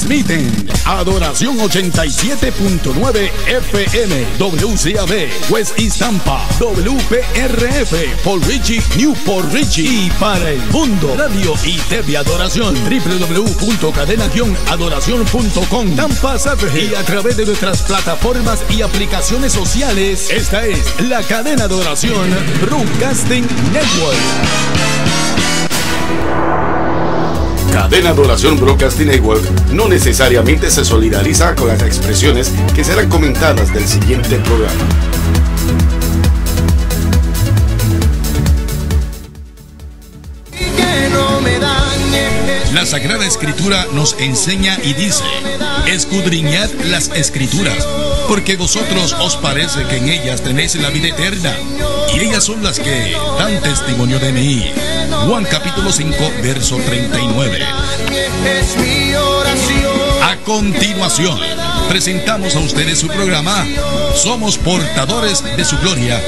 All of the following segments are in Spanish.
Transmiten Adoración 87.9 FM, WCAB, West East Tampa, WPRF, Paul Ritchie, Newport Ritchie, y para el mundo, Radio y TV Adoración, www.cadena-adoración.com, Tampa Saturday, y a través de nuestras plataformas y aplicaciones sociales. Esta es la cadena de oración Broadcasting Network. Cadena de Oración Broadcasting Network no necesariamente se solidariza con las expresiones que serán comentadas del siguiente programa. La Sagrada Escritura nos enseña y dice: escudriñad las Escrituras, porque vosotros os parece que en ellas tenéis la vida eterna, y ellas son las que dan testimonio de mí. Juan capítulo 5, verso 39. A continuación, presentamos a ustedes su programa Somos Portadores de su Gloria,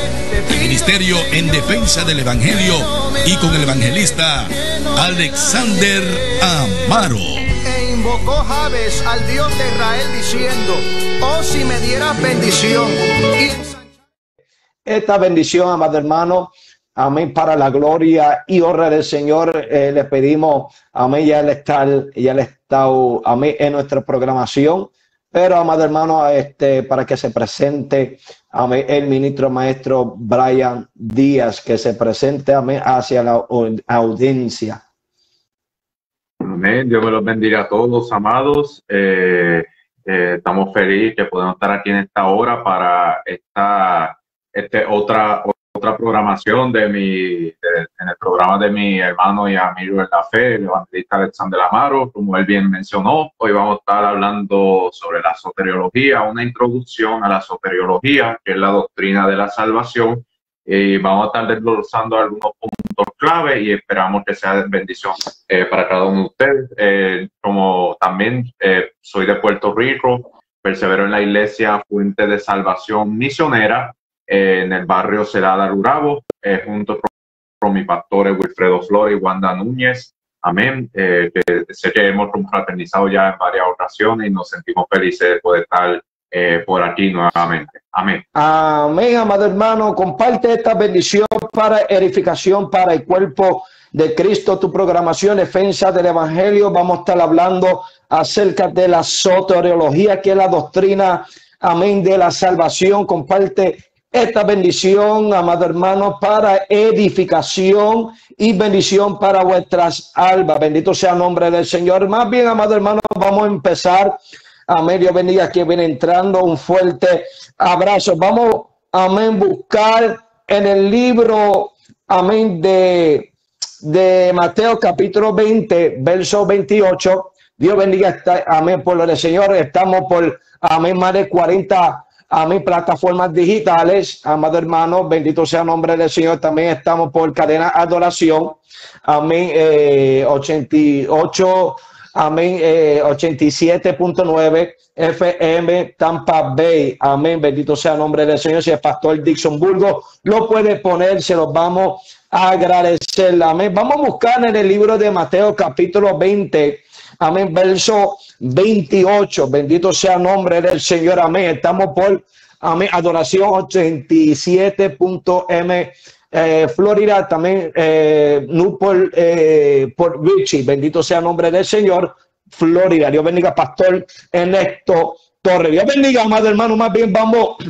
el ministerio en defensa del Evangelio, y con el evangelista Alexander Amaro. E invocó Jabes al Dios de Israel diciendo: oh, si me dieras bendición. Esta bendición, amado hermano, amén, para la gloria y honra del Señor, le pedimos, amén, ya Él está, amén, en nuestra programación. Pero, amado hermano, para que se presente, amén, el ministro maestro Brian Díaz, que se presente, amén, hacia la audiencia. Amén. Dios me los bendiga a todos, amados. Estamos felices que podemos estar aquí en esta hora para esta otra programación en el programa de mi hermano y amigo en la fe, el evangelista Alexander Amaro. Como él bien mencionó, hoy vamos a estar hablando sobre la soteriología, una introducción a la soteriología, que es la doctrina de la salvación, y vamos a estar desglosando algunos puntos clave y esperamos que sea de bendición para cada uno de ustedes. Como también soy de Puerto Rico, persevero en la iglesia Fuente de Salvación Misionera, en el barrio Celada Rurabo, junto con mi pastor Wilfredo Flores y Wanda Núñez. Amén. Que sé que hemos confraternizado ya en varias ocasiones y nos sentimos felices de poder estar por aquí nuevamente. Amén. Amén, amado hermano. Comparte esta bendición para edificación para el cuerpo de Cristo. Tu programación Defensa del Evangelio. Vamos a estar hablando acerca de la soteriología, que es la doctrina, amén, de la salvación. Comparte esta bendición, amado hermano, para edificación y bendición para vuestras almas. Bendito sea el nombre del Señor. Más bien, amado hermano, vamos a empezar. Amén. Dios bendiga que viene entrando. Un fuerte abrazo. Vamos, amén, buscar en el libro, amén, de Mateo capítulo 20, verso 28. Dios bendiga, amén, por lo del Señor. Estamos por, amén, más de 40 a mis plataformas digitales, amado hermano, bendito sea el nombre del Señor. También estamos por Cadena Adoración, amén, 88, amén, 87.9 FM Tampa Bay, amén, bendito sea el nombre del Señor. Si el pastor Dixon Burgo lo puede poner, se los vamos a agradecer, amén. Vamos a buscar en el libro de Mateo capítulo 20, amén, verso 28. Bendito sea el nombre del Señor. Amén. Estamos por, amén, Adoración 87.m Florida. También Newport por Ritchie. Bendito sea el nombre del Señor. Florida. Dios bendiga, pastor Ernesto Torres. Dios bendiga, amado hermano. Más bien vamos a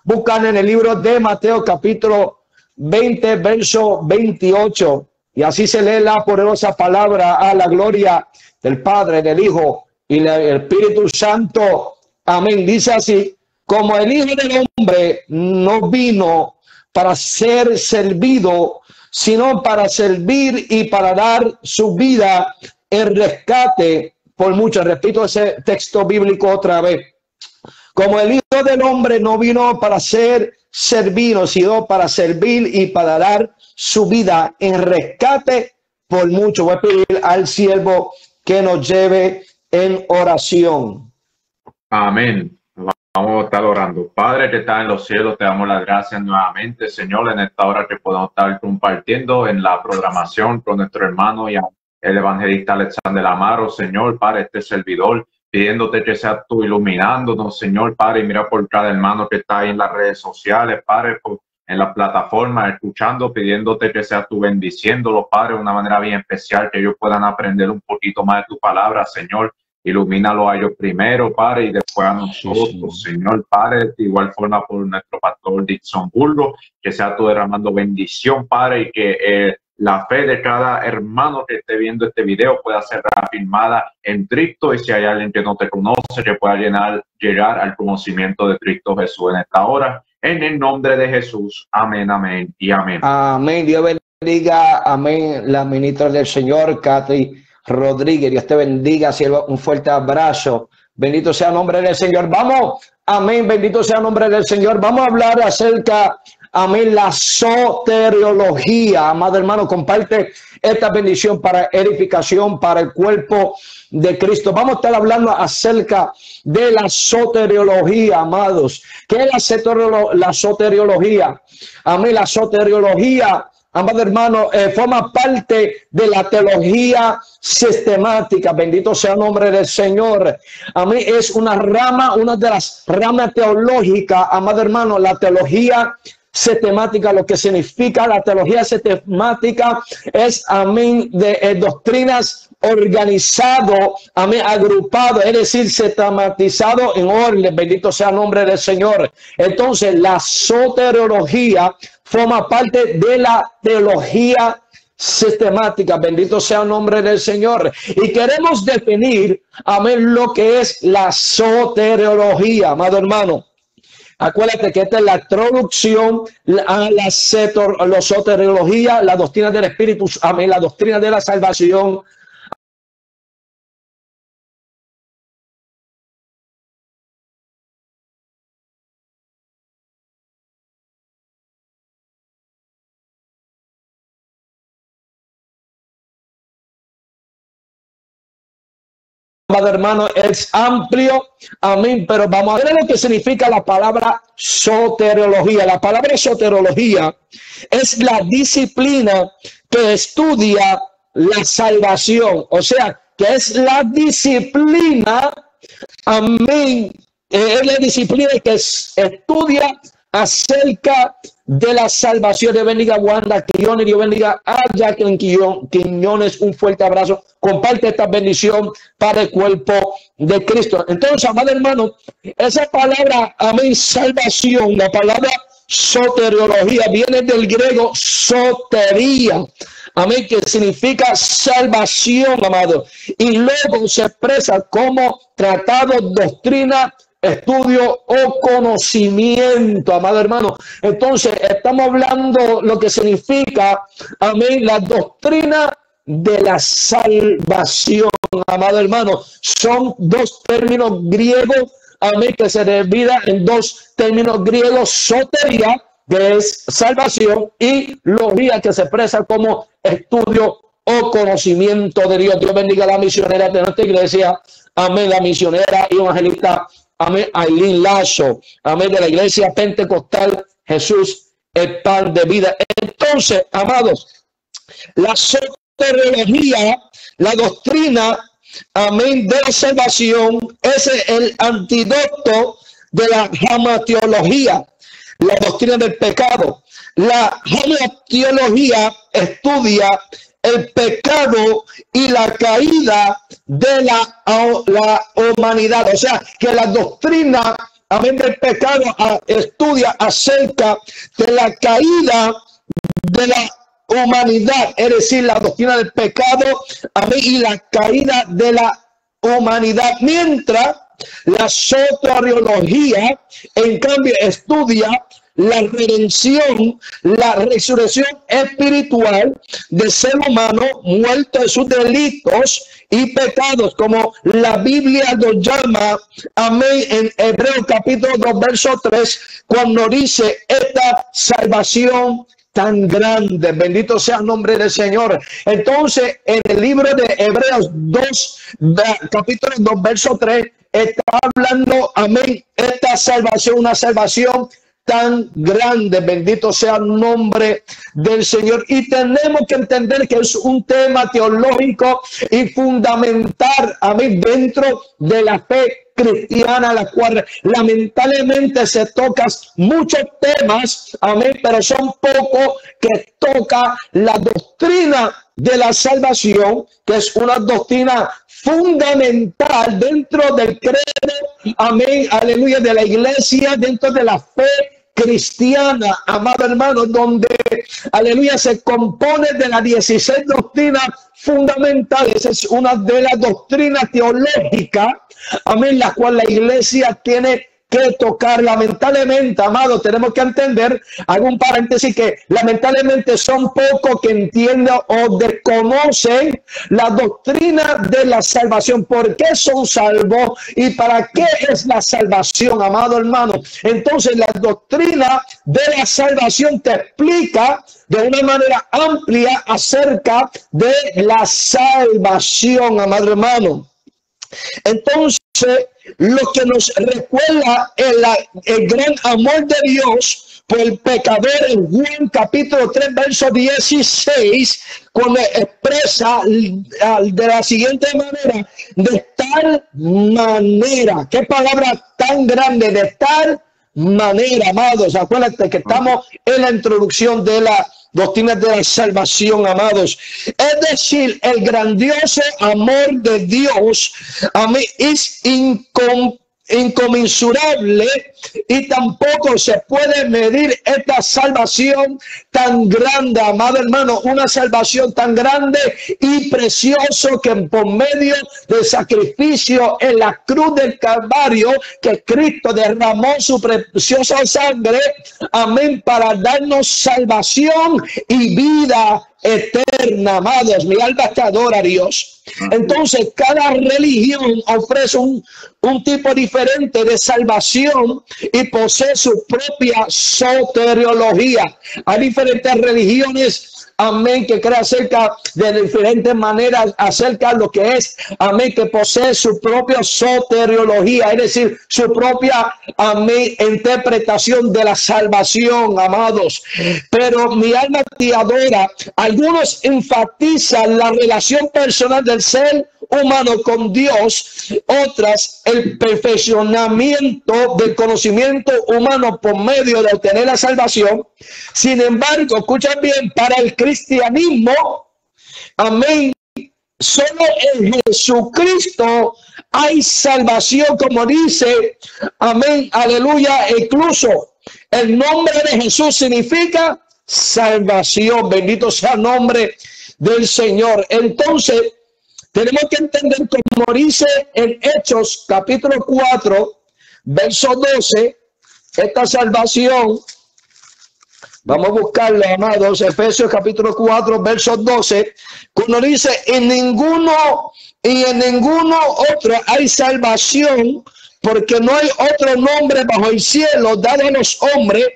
buscar en el libro de Mateo capítulo 20, verso 28. Y así se lee la poderosa palabra a la gloria del Padre, del Hijo y el Espíritu Santo. Amén. Dice así: como el Hijo del Hombre no vino para ser servido, sino para servir y para dar su vida en rescate por muchos. Repito ese texto bíblico otra vez. Como el Hijo del Hombre no vino para ser servido, sino para servir y para dar su vida en rescate por muchos. Voy a pedir al siervo que nos lleve en oración. Amén. Vamos a estar orando. Padre que está en los cielos, te damos las gracias nuevamente, Señor, en esta hora que podemos estar compartiendo en la programación con nuestro hermano y el evangelista Alexander Amaro, Señor, para este servidor. pidiéndote que seas tú iluminándonos, Señor, Padre, y mira por cada hermano que está ahí en las redes sociales, Padre, en las plataformas, escuchando, pidiéndote que seas tú bendiciéndolos, Padre, de una manera bien especial, que ellos puedan aprender un poquito más de tu palabra, Señor. Ilumínalo a ellos primero, Padre, y después a nosotros, Señor, Padre, de igual forma por nuestro pastor Dixon Burgos, que sea tú derramando bendición, Padre, y que la fe de cada hermano que esté viendo este video pueda ser afirmada en Cristo, y si hay alguien que no te conoce, que pueda llegar al conocimiento de Cristo Jesús en esta hora, en el nombre de Jesús. Amén, amén y amén. Amén. Dios bendiga. Amén. La ministra del Señor, Cathy Rodríguez. Dios te bendiga, siervo. Un fuerte abrazo. Bendito sea el nombre del Señor. Vamos. Amén. Bendito sea el nombre del Señor. Vamos a hablar acerca, amén, la soteriología. Amado hermano, comparte esta bendición para edificación, para el cuerpo de Cristo. Vamos a estar hablando acerca de la soteriología, amados. ¿Qué es la soteriología? Amén. La soteriología, amado hermano, forma parte de la teología sistemática. Bendito sea el nombre del Señor. A mí es una rama, una de las ramas teológicas, amado hermano, la teología sistemática. Lo que significa la teología sistemática es, amén, de doctrinas organizado, amén, agrupado, es decir, sistematizado en orden. Bendito sea el nombre del Señor. Entonces, la soteriología forma parte de la teología sistemática. Bendito sea el nombre del Señor. Y queremos definir, amén, lo que es la soteriología, amado hermano. Acuérdate que esta es la introducción a la soteriología, la doctrina del Espíritu, amén, la doctrina de la salvación. Hermano, es amplio, amén, pero vamos a ver lo que significa la palabra soteriología. La palabra soteriología es la disciplina que estudia la salvación, o sea, que es la disciplina, amén, es la disciplina que estudia acerca de la salvación. Dios bendiga a Wanda Quiñones, Dios bendiga a Jacqueline Quiñones, un fuerte abrazo. Comparte esta bendición para el cuerpo de Cristo. Entonces, amado hermano, esa palabra, amén, salvación, la palabra soteriología viene del griego sotería, amén, que significa salvación, amado, y luego se expresa como tratado, doctrina, estudio o conocimiento, amado hermano. Entonces, estamos hablando lo que significa, amén, la doctrina de la salvación, amado hermano. Son dos términos griegos, amén, que se dividen en dos términos griegos: sotería, que es salvación, y logía, que se expresa como estudio o conocimiento de Dios. Dios bendiga a la misionera de nuestra iglesia, amén, la misionera y evangelista, amén, Aileen Lazo, amén, de la iglesia pentecostal Jesús, el pan de vida. Entonces, amados, la soteriología, la doctrina, amén, de la salvación, es el antídoto de la jamatiología, la doctrina del pecado. La jamatiología estudia el pecado y la caída de la humanidad. O sea, que la doctrina, amén, del pecado estudia acerca de la caída de la humanidad, es decir, la doctrina del pecado, amén, y la caída de la humanidad. Mientras la soteriología, en cambio, estudia la redención, la resurrección espiritual del ser humano muerto en sus delitos y pecados, como la Biblia lo llama, amén, en Hebreos capítulo 2, verso 3, cuando dice esta salvación tan grande. Bendito sea el nombre del Señor. Entonces, en el libro de Hebreos 2, capítulo 2, verso 3, está hablando, amén, esta salvación, una salvación tan grande. Bendito sea el nombre del Señor. Y tenemos que entender que es un tema teológico y fundamental, amén, dentro de la fe cristiana, la cual lamentablemente se tocan muchos temas, amén, pero son pocos que toca la doctrina de la salvación, que es una doctrina fundamental dentro del credo, amén, aleluya, de la iglesia, dentro de la fe cristiana, amado hermano, donde, aleluya, se compone de las 16 doctrinas fundamentales. Es una de las doctrinas teológicas, amén, la cual la iglesia tiene que tocar. Lamentablemente, amado, tenemos que entender, hago un paréntesis, que lamentablemente son pocos que entienden o desconocen la doctrina de la salvación. ¿Por qué son salvos y para qué es la salvación, amado hermano? Entonces, la doctrina de la salvación te explica de una manera amplia acerca de la salvación, amado hermano. Entonces, lo que nos recuerda el gran amor de Dios por el pecador en Juan capítulo 3, verso 16, cuando expresa de la siguiente manera: de tal manera. Qué palabra tan grande, de tal manera, amados. Acuérdate que estamos en la introducción de la doctrina de la salvación, amados. Es decir, el grandioso amor de Dios a mí es inconmensurable y tampoco se puede medir esta salvación tan grande, amado hermano, una salvación tan grande y precioso que por medio del sacrificio en la cruz del Calvario, que Cristo derramó su preciosa sangre, amén, para darnos salvación y vida eterna, amados. Mi alma te adora, Dios. Entonces, cada religión ofrece un tipo diferente de salvación y posee su propia soteriología. Hay diferentes religiones, amén, que creen acerca de diferentes maneras acerca de lo que es, amén, que posee su propia soteriología, es decir, su propia, amén, interpretación de la salvación, amados. Pero mi alma te adora. Algunos enfatizan la relación personal del ser humano con Dios, otras el perfeccionamiento del conocimiento humano por medio de obtener la salvación. Sin embargo, escuchen bien, para el cristianismo, amén, solo en Jesucristo hay salvación, como dice, amén, aleluya. Incluso el nombre de Jesús significa salvación. Bendito sea el nombre del Señor. Entonces, tenemos que entender, como dice en Hechos capítulo 4, verso 12, esta salvación, vamos a buscarlo, amados, Efesios capítulo 4, verso 12, cuando dice: en ninguno otro hay salvación, porque no hay otro nombre bajo el cielo dado a los hombres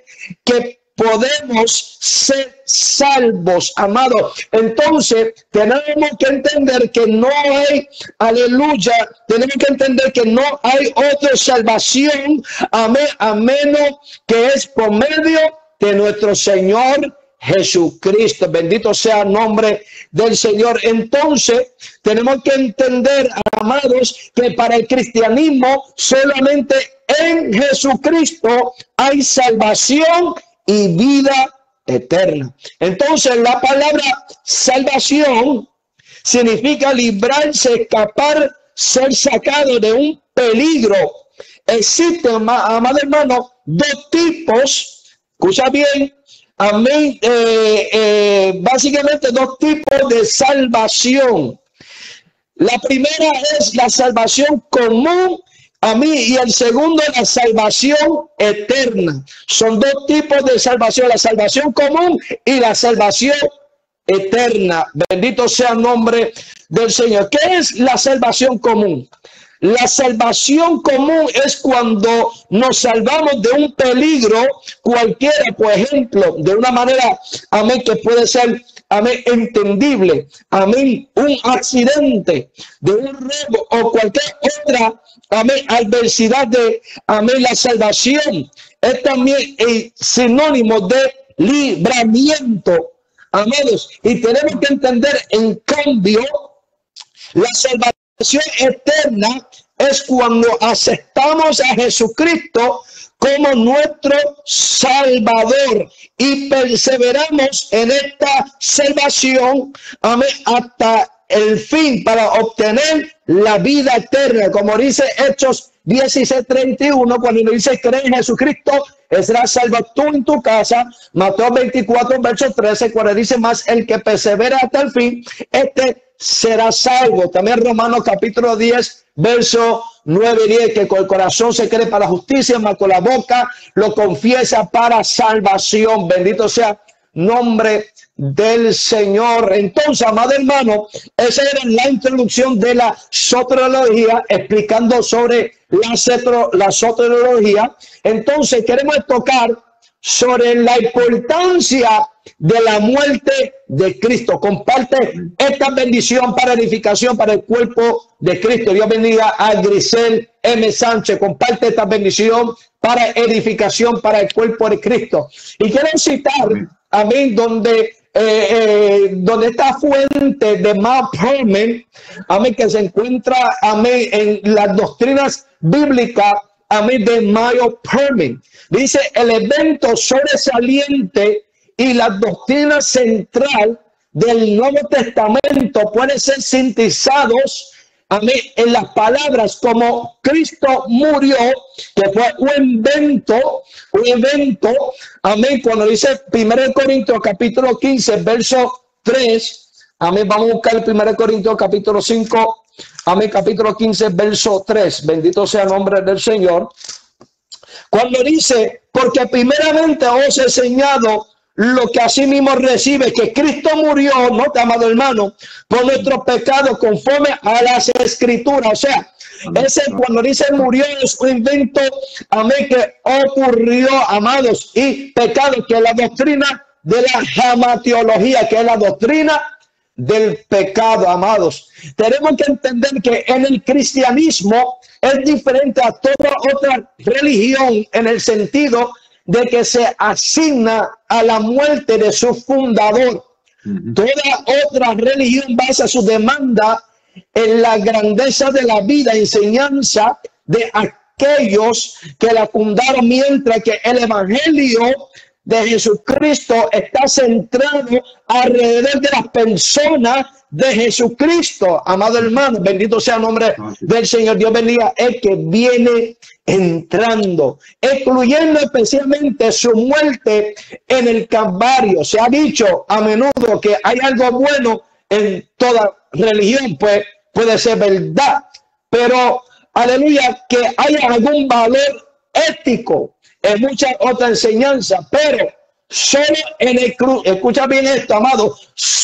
que podemos ser salvos, amado. Entonces tenemos que entender que no hay, aleluya, tenemos que entender que no hay otra salvación, amén, a menos que es por medio de nuestro Señor Jesucristo. Bendito sea el nombre del Señor. Entonces tenemos que entender, amados, que para el cristianismo solamente en Jesucristo hay salvación y vida eterna. Entonces, la palabra salvación significa librarse, escapar, ser sacado de un peligro. Existen, amado hermano, dos tipos, escucha bien, amén, básicamente dos tipos de salvación. La primera es la salvación común a mí, y el segundo, la salvación eterna. Son dos tipos de salvación: la salvación común y la salvación eterna. Bendito sea el nombre del Señor. ¿Qué es la salvación común? La salvación común es cuando nos salvamos de un peligro cualquiera, por ejemplo, de una manera, amén, que puede ser amén, entendible, amén, un accidente, de un robo o cualquier otra, amén, adversidad de, amén, la salvación es también el sinónimo de libramiento, amados, y tenemos que entender, en cambio, la salvación eterna es cuando aceptamos a Jesucristo como nuestro Salvador y perseveramos en esta salvación, amén, hasta el fin para obtener la vida eterna, como dice Hechos 16:31, cuando dice cree en Jesucristo, serás salvo tú en tu casa. Mateo 24, verso 13, cuando dice más el que persevera hasta el fin, este será salvo. También Romanos capítulo 10, verso 9 y 10, que con el corazón se cree para justicia, mas con la boca lo confiesa para salvación. Bendito sea nombre del Señor. Entonces, amado hermano, esa era la introducción de la soteriología, explicando sobre la soteriología. Entonces, queremos tocar sobre la importancia de la muerte de Cristo. Comparte esta bendición para edificación para el cuerpo de Cristo. Dios bendiga a Grisel M. Sánchez. Comparte esta bendición para edificación para el cuerpo de Cristo. Y quiero citar, amén, donde esta fuente de Mount Hermon, amén, que se encuentra, amén, en las doctrinas bíblicas, amén, de Mount Hermon. Dice, el evento sobresaliente y la doctrina central del Nuevo Testamento pueden ser sintetizados, amén, en las palabras como Cristo murió, que fue un evento, amén, cuando dice 1 Corintios capítulo 15, verso 3, amén, vamos a buscar el 1 Corintios capítulo 5, amén, capítulo 15, verso 3, bendito sea el nombre del Señor, cuando dice, porque primeramente os he enseñado lo que así mismo recibe, que Cristo murió, no, amado hermano, por nuestros pecados conforme a las Escrituras. O sea, ese cuando dice murió es un invento, amén, que ocurrió, amados, y pecado, que es la doctrina de la jamatiología, que es la doctrina del pecado, amados. Tenemos que entender que en el cristianismo es diferente a toda otra religión en el sentido de que se asigna a la muerte de su fundador. Toda otra religión basa su demanda en la grandeza de la vida, enseñanza de aquellos que la fundaron, mientras que el evangelio de Jesucristo está centrado alrededor de las personas de Jesucristo. Amado hermano, bendito sea el nombre del Señor. Dios bendiga el que viene entrando, incluyendo especialmente su muerte en el Calvario. Se ha dicho a menudo que hay algo bueno en toda religión, pues puede ser verdad, pero aleluya, que haya algún valor ético en muchas otras enseñanzas, pero solo en el escucha bien esto, amado,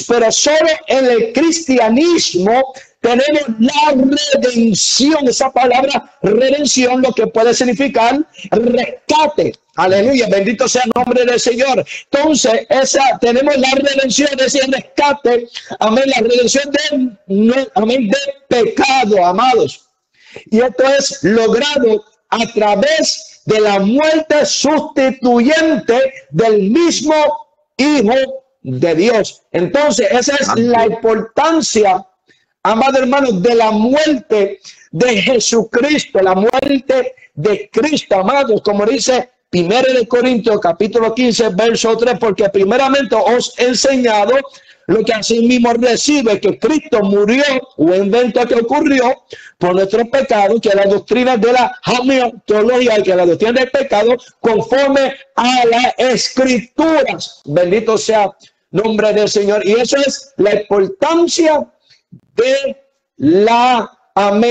pero solo en el cristianismo tenemos la redención. Esa palabra redención, lo que puede significar rescate. Aleluya, bendito sea el nombre del Señor. Entonces, tenemos la redención de ese rescate, amén, la redención amén, de pecado, amados. Y esto es logrado a través de la muerte sustituyente del mismo Hijo de Dios. Entonces, esa es la importancia, amado hermano, de la muerte de Jesucristo, la muerte de Cristo, amados, como dice 1 Corintios capítulo 15, verso 3, porque primeramente os he enseñado lo que así mismo recibe, que Cristo murió, un evento que ocurrió por nuestros pecados, que es la doctrina de la jamatiología, que es la doctrina del pecado, conforme a las Escrituras. Bendito sea el nombre del Señor. Y eso es la importancia de la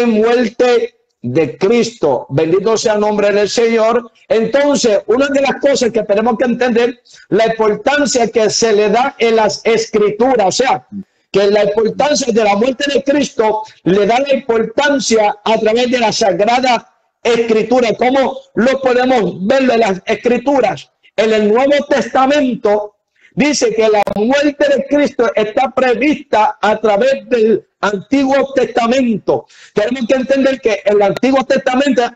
muerte de Cristo. Bendito sea el nombre del Señor. Entonces, una de las cosas que tenemos que entender, la importancia que se le da en las Escrituras, o sea, que la importancia de la muerte de Cristo le da la importancia a través de la Sagrada Escritura. ¿Cómo lo podemos ver en las Escrituras? En el Nuevo Testamento dice que la muerte de Cristo está prevista a través del Antiguo Testamento. Tenemos que entender que en el Antiguo Testamento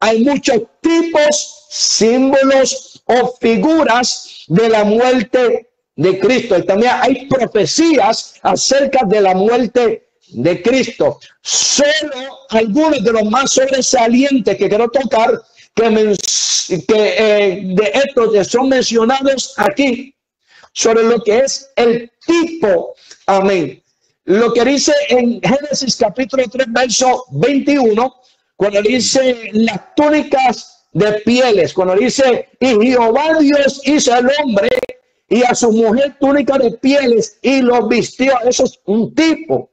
hay muchos tipos, símbolos o figuras de la muerte de Cristo. Y también hay profecías acerca de la muerte de Cristo. Solo algunos de los más sobresalientes que quiero tocar, de estos que son mencionados aquí, sobre lo que es el tipo. Amén. Lo que dice en Génesis capítulo 3, verso 21, cuando dice las túnicas de pieles, cuando dice, y Jehová Dios hizo al hombre y a su mujer túnica de pieles y los vistió. Eso es un tipo.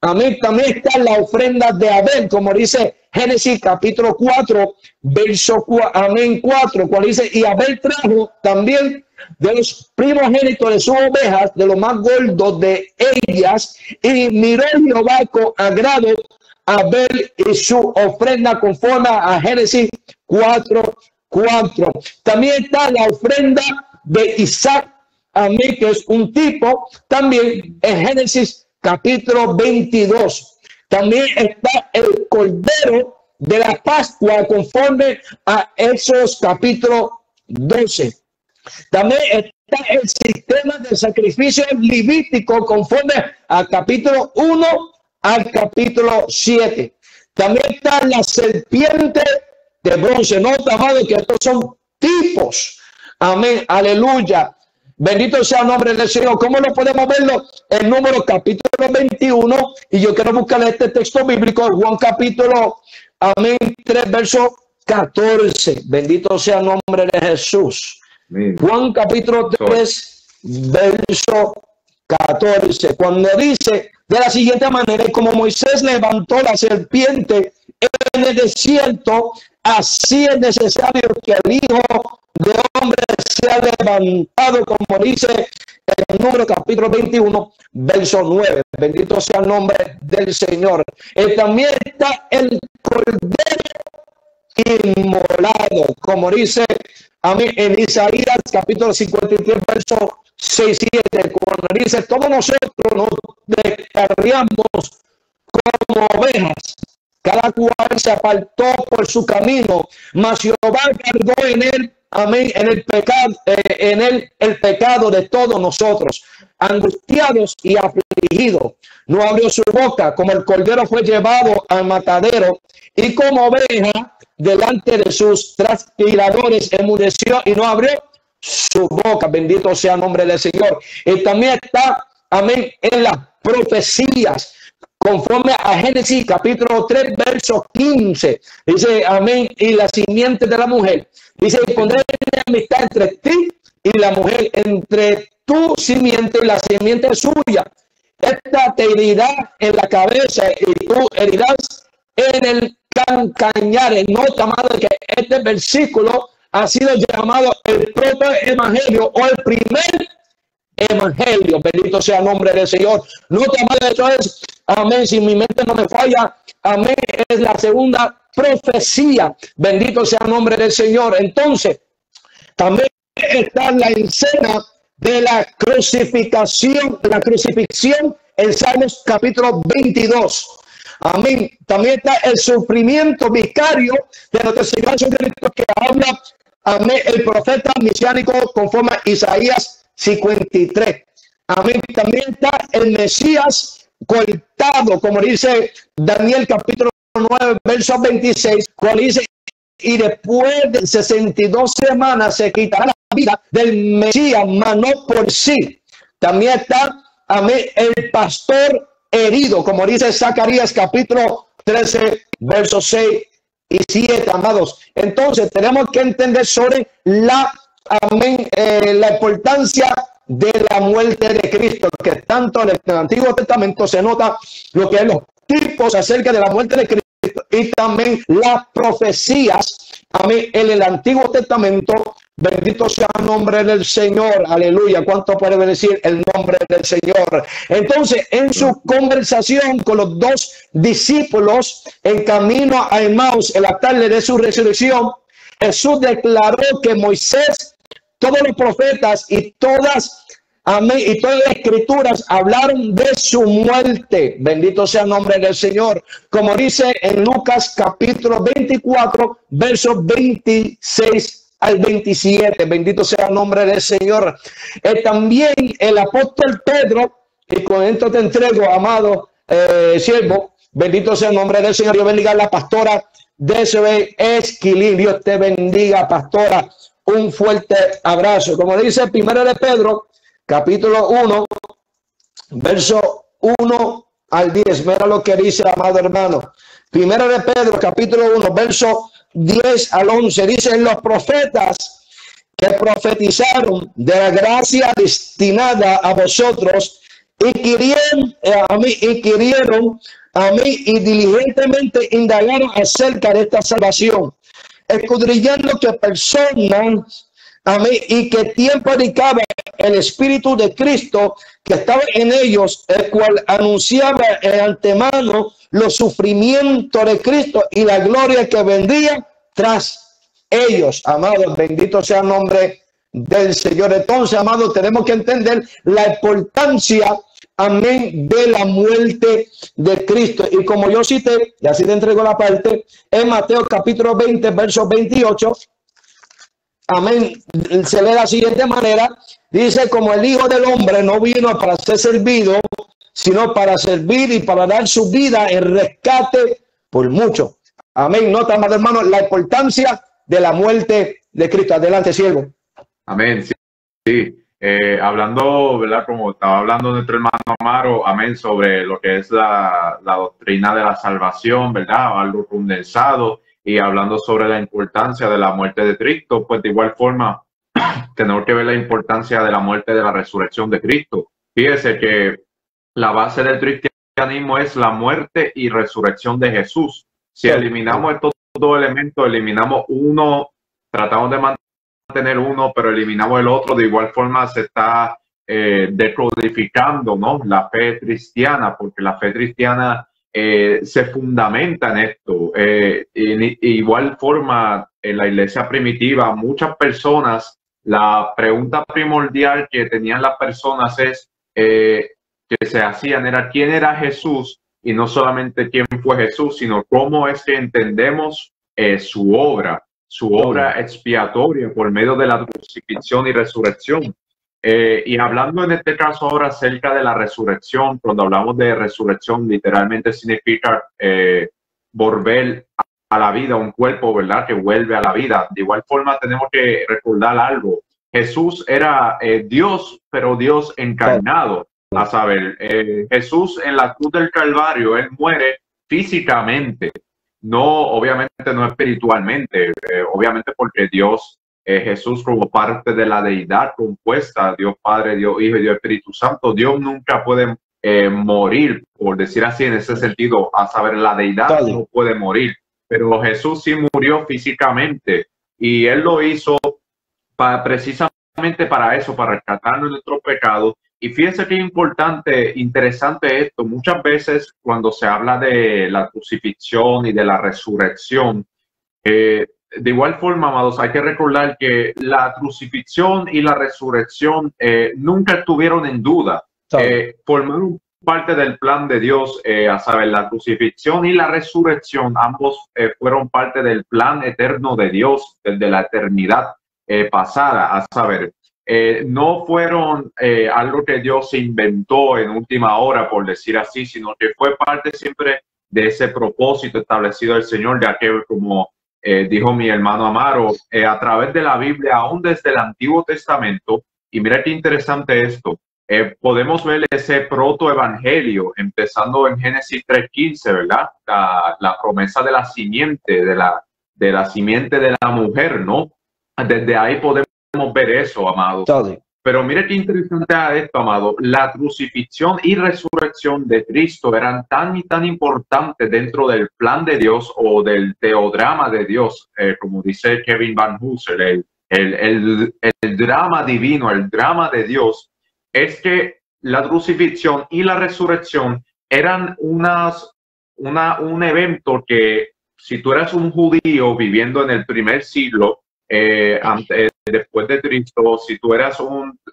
Amén. También está la ofrenda de Abel, como dice Génesis capítulo 4, verso 4, cuando dice, y Abel trajo también de los primogénitos de sus ovejas, de los más gordos de ellas, y miró Jehová con agrado a Abel y su ofrenda, conforme a Génesis 4:4. También está la ofrenda de Isaac, amén, que es un tipo, también en Génesis capítulo 22. También está el cordero de la Pascua, conforme a Éxodo capítulo 12. También está el sistema de sacrificio levítico, conforme al capítulo 1 al capítulo 7. También está la serpiente de bronce. Nota, amado, que estos son tipos. Amén, aleluya. Bendito sea el nombre del Señor. ¿Cómo lo podemos verlo? En Números capítulo 21. Y yo quiero buscar este texto bíblico, Juan capítulo, amén, 3, verso 14. Bendito sea el nombre de Jesús. Amén. Juan capítulo 3, verso 14. Cuando dice de la siguiente manera, como Moisés levantó la serpiente en el desierto, así es necesario que el Hijo de Hombre sea levantado, como dice el Número capítulo 21, verso 9. Bendito sea el nombre del Señor. También está el cordero inmolado, como dice, amén, en Isaías capítulo 53, verso 6 y 7, cuando dice, todos nosotros nos descarriamos como ovejas, cada cual se apartó por su camino, mas Jehová cargó en él, amén, en el pecado, el pecado de todos nosotros, angustiados y afligidos. No abrió su boca, como el cordero fue llevado al matadero, y como oveja delante de sus trasquiladores enmudeció y no abrió su boca. Bendito sea el nombre del Señor. Y también está, amén, en las profecías, conforme a Génesis capítulo 3, verso 15. Dice, amén, y la simiente de la mujer. Dice, y pondré amistad entre ti y la mujer, entre tu simiente y la simiente suya. Esta te herirá en la cabeza y tú herirás en el calcañar. Nota, amado, que este versículo ha sido llamado el proto evangelio o el primer evangelio. Bendito sea el nombre del Señor. Nota, amado, eso es, amén, si mi mente no me falla, amén, es la segunda profecía. Bendito sea el nombre del Señor. Entonces, también está la escena de la crucifixión en Salmos capítulo 22. Amén. También está el sufrimiento vicario de nuestro Señor Jesucristo, que habla, amén, el profeta mesiánico conforme a Isaías 53. Amén. También está el Mesías cortado, como dice Daniel capítulo 9, verso 26, cuando dice, y después de 62 semanas se quitará la vida del Mesías, mas no por sí. También está, amén, el pastor herido, como dice Zacarías capítulo 13, versos 6 y 7, amados. Entonces tenemos que entender sobre la, amén, la importancia de la muerte de Cristo, que tanto en el Antiguo Testamento se nota lo que es los tipos acerca de la muerte de Cristo y también las profecías, amén, en el Antiguo Testamento. Bendito sea el nombre del Señor, aleluya. ¿Cuánto puede decir el nombre del Señor? Entonces, en su conversación con los dos discípulos en camino a Emaús en la tarde de su resurrección, Jesús declaró que Moisés todos los profetas y todas, amén, y todas las escrituras hablaron de su muerte. Bendito sea el nombre del Señor. Como dice en Lucas capítulo 24, versos 26 al 27. Bendito sea el nombre del Señor. También el apóstol Pedro, y con esto te entrego, amado siervo, bendito sea el nombre del Señor. Dios bendiga a la pastora DSB Esquilín. Dios te bendiga, pastora. Un fuerte abrazo. Como dice 1 de Pedro, capítulo 1, verso 1 al 10. Mira lo que dice, amado hermano. 1 de Pedro, capítulo 1, verso 10 al 11. Dicen los profetas que profetizaron de la gracia destinada a vosotros y quirieron a mí y diligentemente indagaron acerca de esta salvación, escudriñando que personas, amén, y que tiempo dedicaba el Espíritu de Cristo que estaba en ellos, el cual anunciaba de antemano los sufrimientos de Cristo y la gloria que vendría tras ellos. Amados, bendito sea el nombre del Señor. Entonces, amados, tenemos que entender la importancia, amén, de la muerte de Cristo. Y como yo cité, y así te entrego la parte, en Mateo capítulo 20, verso 28, amén, se lee de la siguiente manera. Dice, como el Hijo del Hombre no vino para ser servido, sino para servir y para dar su vida en rescate por mucho. Amén. Nota, amado hermano, la importancia de la muerte de Cristo. Adelante, siervo. Amén. Sí, sí. Hablando, ¿verdad? Como estaba hablando nuestro hermano Amaro, amén, sobre lo que es la doctrina de la salvación, ¿verdad? Algo condensado, y hablando sobre la importancia de la muerte de Cristo, pues de igual forma tenemos que ver la importancia de la muerte, de la resurrección de Cristo. Fíjese que la base del cristianismo es la muerte y resurrección de Jesús. Si eliminamos estos dos elementos, eliminamos uno, tratamos de mantener uno, pero eliminamos el otro, de igual forma se está decodificando, ¿no?, la fe cristiana, porque la fe cristiana se fundamenta en esto. Igual forma, en la iglesia primitiva, muchas personas, la pregunta primordial que tenían las personas es, que se hacían, era quién era Jesús, y no solamente quién fue Jesús, sino cómo es que entendemos su obra expiatoria por medio de la crucifixión y resurrección. Y hablando en este caso ahora acerca de la resurrección, cuando hablamos de resurrección, literalmente significa volver a la vida, un cuerpo, ¿verdad?, que vuelve a la vida. De igual forma tenemos que recordar algo. Jesús era Dios, pero Dios encarnado. A saber, Jesús en la cruz del Calvario, él muere físicamente, no, obviamente no espiritualmente, obviamente porque Dios, Jesús como parte de la deidad compuesta, Dios Padre, Dios Hijo y Dios Espíritu Santo, Dios nunca puede morir, por decir así, en ese sentido, a saber, la deidad no puede morir, pero Jesús sí murió físicamente, y él lo hizo precisamente para eso, para rescatarnos de nuestros pecados. Y fíjense qué interesante esto. Muchas veces cuando se habla de la crucifixión y de la resurrección, de igual forma, amados, hay que recordar que la crucifixión y la resurrección nunca estuvieron en duda. Formaron parte del plan de Dios, a saber, la crucifixión y la resurrección, ambos fueron parte del plan eterno de Dios desde la eternidad pasada, a saber. No fueron algo que Dios se inventó en última hora, por decir así, sino que fue parte siempre de ese propósito establecido del Señor, ya que, como dijo mi hermano Amaro, a través de la Biblia, aún desde el Antiguo Testamento, y mira qué interesante esto, podemos ver ese protoevangelio, empezando en Génesis 3:15, ¿verdad? La promesa de la simiente, de la simiente de la mujer, ¿no? Desde ahí podemos ver eso, amado. Pero mire qué interesante esto, amado. La crucifixión y resurrección de Cristo eran tan y tan importantes dentro del plan de Dios, o del teodrama de Dios, como dice Kevin Van Hooser, el drama divino, el drama de Dios, es que la crucifixión y la resurrección eran un evento que, si tú eras un judío viviendo en el primer siglo, después de Cristo, si tú eras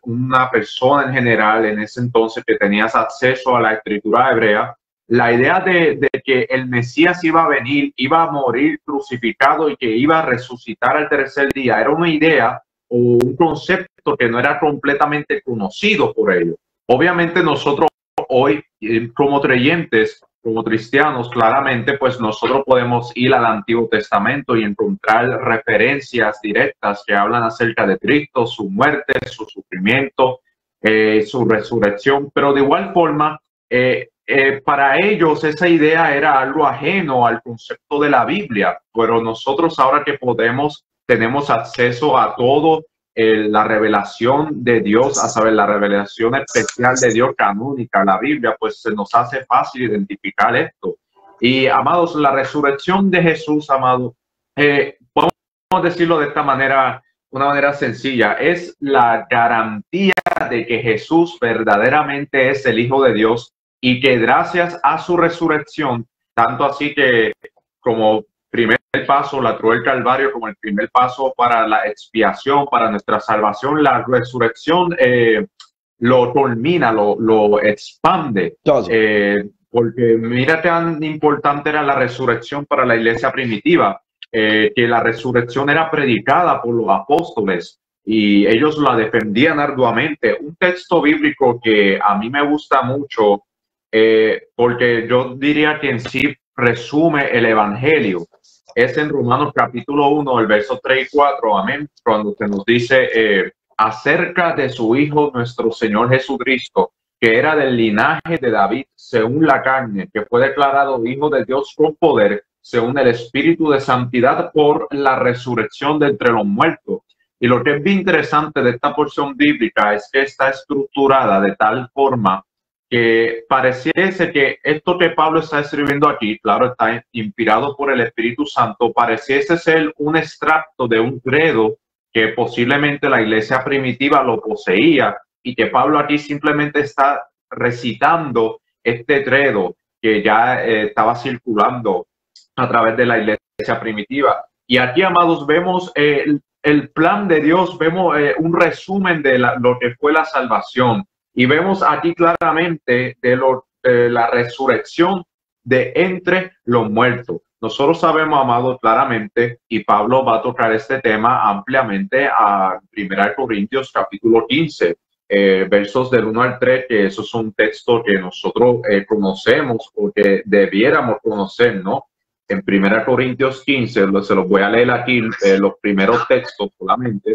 una persona en general en ese entonces que tenías acceso a la escritura hebrea, la idea de que el Mesías iba a venir, iba a morir crucificado y que iba a resucitar al tercer día, era una idea o un concepto que no era completamente conocido por ellos. Obviamente nosotros hoy, como creyentes, como cristianos, claramente, pues nosotros podemos ir al Antiguo Testamento y encontrar referencias directas que hablan acerca de Cristo, su muerte, su sufrimiento, su resurrección, pero de igual forma, para ellos esa idea era algo ajeno al concepto de la Biblia, pero nosotros ahora que tenemos acceso a todo, la revelación de Dios, a saber, la revelación especial de Dios canónica, la Biblia, pues se nos hace fácil identificar esto. Y, amados, la resurrección de Jesús, amados, podemos decirlo de esta manera, una manera sencilla, es la garantía de que Jesús verdaderamente es el Hijo de Dios y que gracias a su resurrección, tanto así que como primer paso, la cruz del Calvario, como el primer paso para la expiación, para nuestra salvación, la resurrección lo culmina, lo expande. Porque mira qué tan importante era la resurrección para la iglesia primitiva, que la resurrección era predicada por los apóstoles y ellos la defendían arduamente. Un texto bíblico que a mí me gusta mucho, porque yo diría que en sí resume el evangelio, es en Romanos capítulo 1, el verso 3 y 4, amén, cuando se nos dice acerca de su Hijo, nuestro Señor Jesucristo, que era del linaje de David según la carne, que fue declarado Hijo de Dios con poder, según el Espíritu de Santidad, por la resurrección de entre los muertos. Y lo que es bien interesante de esta porción bíblica es que está estructurada de tal forma que pareciese que esto que Pablo está escribiendo aquí, claro, está inspirado por el Espíritu Santo, pareciese ser un extracto de un credo que posiblemente la iglesia primitiva lo poseía y que Pablo aquí simplemente está recitando este credo que ya estaba circulando a través de la iglesia primitiva. Y aquí, amados, vemos el plan de Dios, vemos un resumen de lo que fue la salvación. Y vemos aquí claramente de la resurrección de entre los muertos. Nosotros sabemos, amados, claramente, y Pablo va a tocar este tema ampliamente a 1 Corintios capítulo 15, versos del 1 al 3, que esos son textos que nosotros conocemos o que debiéramos conocer, ¿no? En 1 Corintios 15, se los voy a leer aquí, los primeros textos solamente.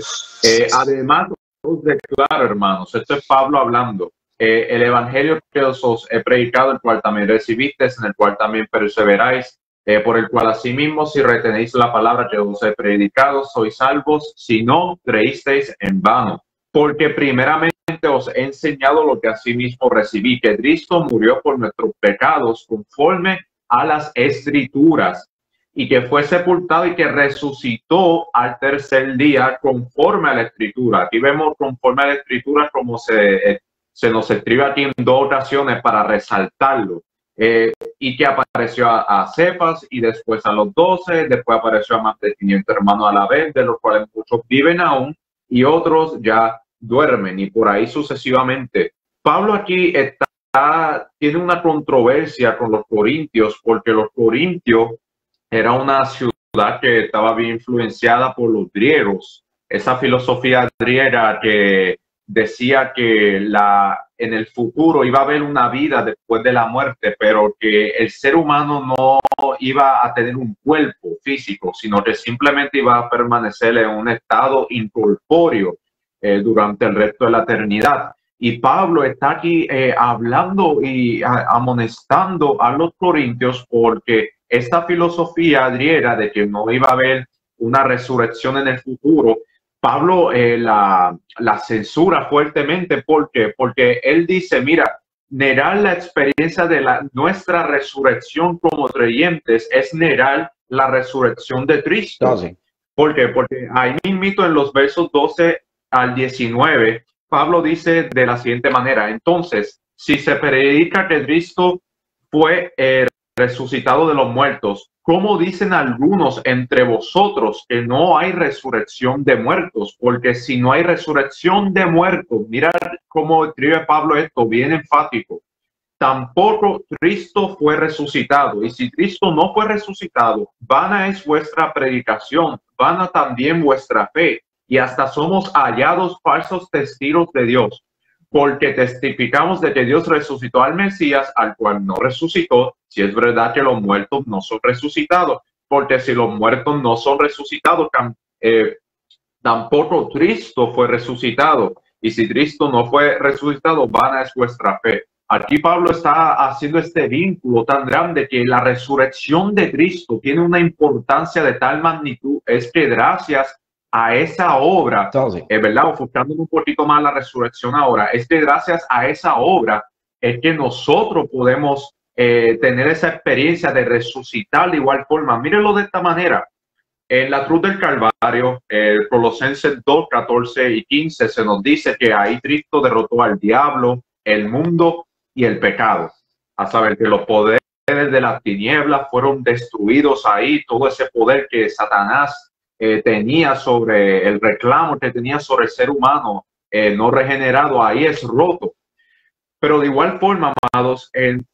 Además, claro, hermanos, esto es Pablo hablando. El evangelio que os he predicado, el cual también recibisteis, en el cual también perseveráis, por el cual asimismo, si retenéis la palabra que os he predicado, sois salvos, si no creísteis en vano. Porque primeramente os he enseñado lo que asimismo recibí, que Cristo murió por nuestros pecados conforme a las Escrituras, y que fue sepultado y que resucitó al tercer día conforme a la Escritura. Aquí vemos conforme a la Escritura como se nos escribe aquí en dos ocasiones para resaltarlo. Y que apareció a Cefas y después a los 12, después apareció a más de 500 hermanos a la vez, de los cuales muchos viven aún y otros ya duermen, y por ahí sucesivamente. Pablo aquí tiene una controversia con los corintios, porque los corintios era una ciudad que estaba bien influenciada por los griegos. Esa filosofía griega que decía que en el futuro iba a haber una vida después de la muerte, pero que el ser humano no iba a tener un cuerpo físico, sino que simplemente iba a permanecer en un estado incorpóreo durante el resto de la eternidad. Y Pablo está aquí hablando y amonestando a los corintios porque esta filosofía griega de que no iba a haber una resurrección en el futuro, Pablo la censura fuertemente. ¿Por qué? Porque él dice, mira, negar la experiencia de nuestra resurrección como creyentes es negar la resurrección de Cristo. Sí. ¿Por qué? Porque ahí mismo en los versos 12 al 19, Pablo dice de la siguiente manera: entonces, si se predica que Cristo fue resucitado de los muertos, como dicen algunos entre vosotros que no hay resurrección de muertos, porque si no hay resurrección de muertos, mira cómo escribe Pablo esto, bien enfático, tampoco Cristo fue resucitado. Y si Cristo no fue resucitado, vana es vuestra predicación, vana también vuestra fe, y hasta somos hallados falsos testigos de Dios, porque testificamos de que Dios resucitó al Mesías, al cual no resucitó, si es verdad que los muertos no son resucitados, porque si los muertos no son resucitados, tampoco Cristo fue resucitado. Y si Cristo no fue resucitado, vana es vuestra fe. Aquí Pablo está haciendo este vínculo tan grande que la resurrección de Cristo tiene una importancia de tal magnitud, es que gracias a esa obra, ¿verdad? Enfocándonos un poquito más la resurrección ahora, es que gracias a esa obra es que nosotros podemos tener esa experiencia de resucitar de igual forma. Mírenlo de esta manera. En la cruz del Calvario, Colosenses 2, 14 y 15, se nos dice que ahí Cristo derrotó al diablo, el mundo y el pecado. A saber que los poderes de las tinieblas fueron destruidos ahí, todo ese poder que Satanás tenía sobre el reclamo que tenía sobre el ser humano no regenerado, ahí es roto. Pero de igual forma, amados,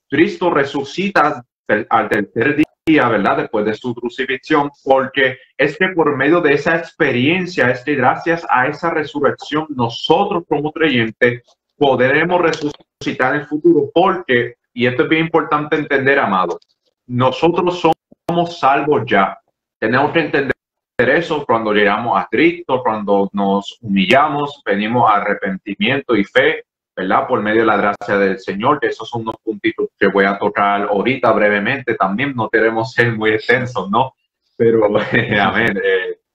Cristo resucita al tercer día, ¿verdad? Después de su crucifixión, porque es que por medio de esa experiencia, es que gracias a esa resurrección, nosotros como creyentes podremos resucitar en el futuro, porque, y esto es bien importante entender, amados, nosotros somos salvos ya. Tenemos que entender eso cuando llegamos a Cristo, cuando nos humillamos, venimos a arrepentimiento y fe, ¿verdad? Por medio de la gracia del Señor, que esos son unos puntitos que voy a tocar ahorita brevemente. También no queremos ser muy extensos, ¿no? Pero, amén.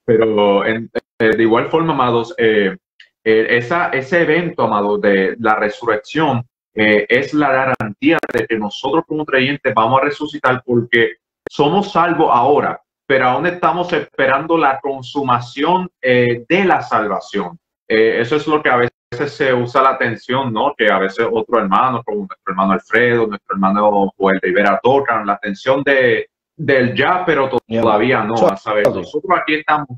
Pero de igual forma, amados, ese evento, amados, de la resurrección es la garantía de que nosotros como creyentes vamos a resucitar, porque somos salvos ahora, pero aún estamos esperando la consumación de la salvación. Eso es lo que a veces se usa la atención, ¿no? Que a veces otro hermano, como nuestro hermano Alfredo, nuestro hermano Joel Rivera, tocan la atención del ya, pero todavía no. A saber, nosotros aquí estamos,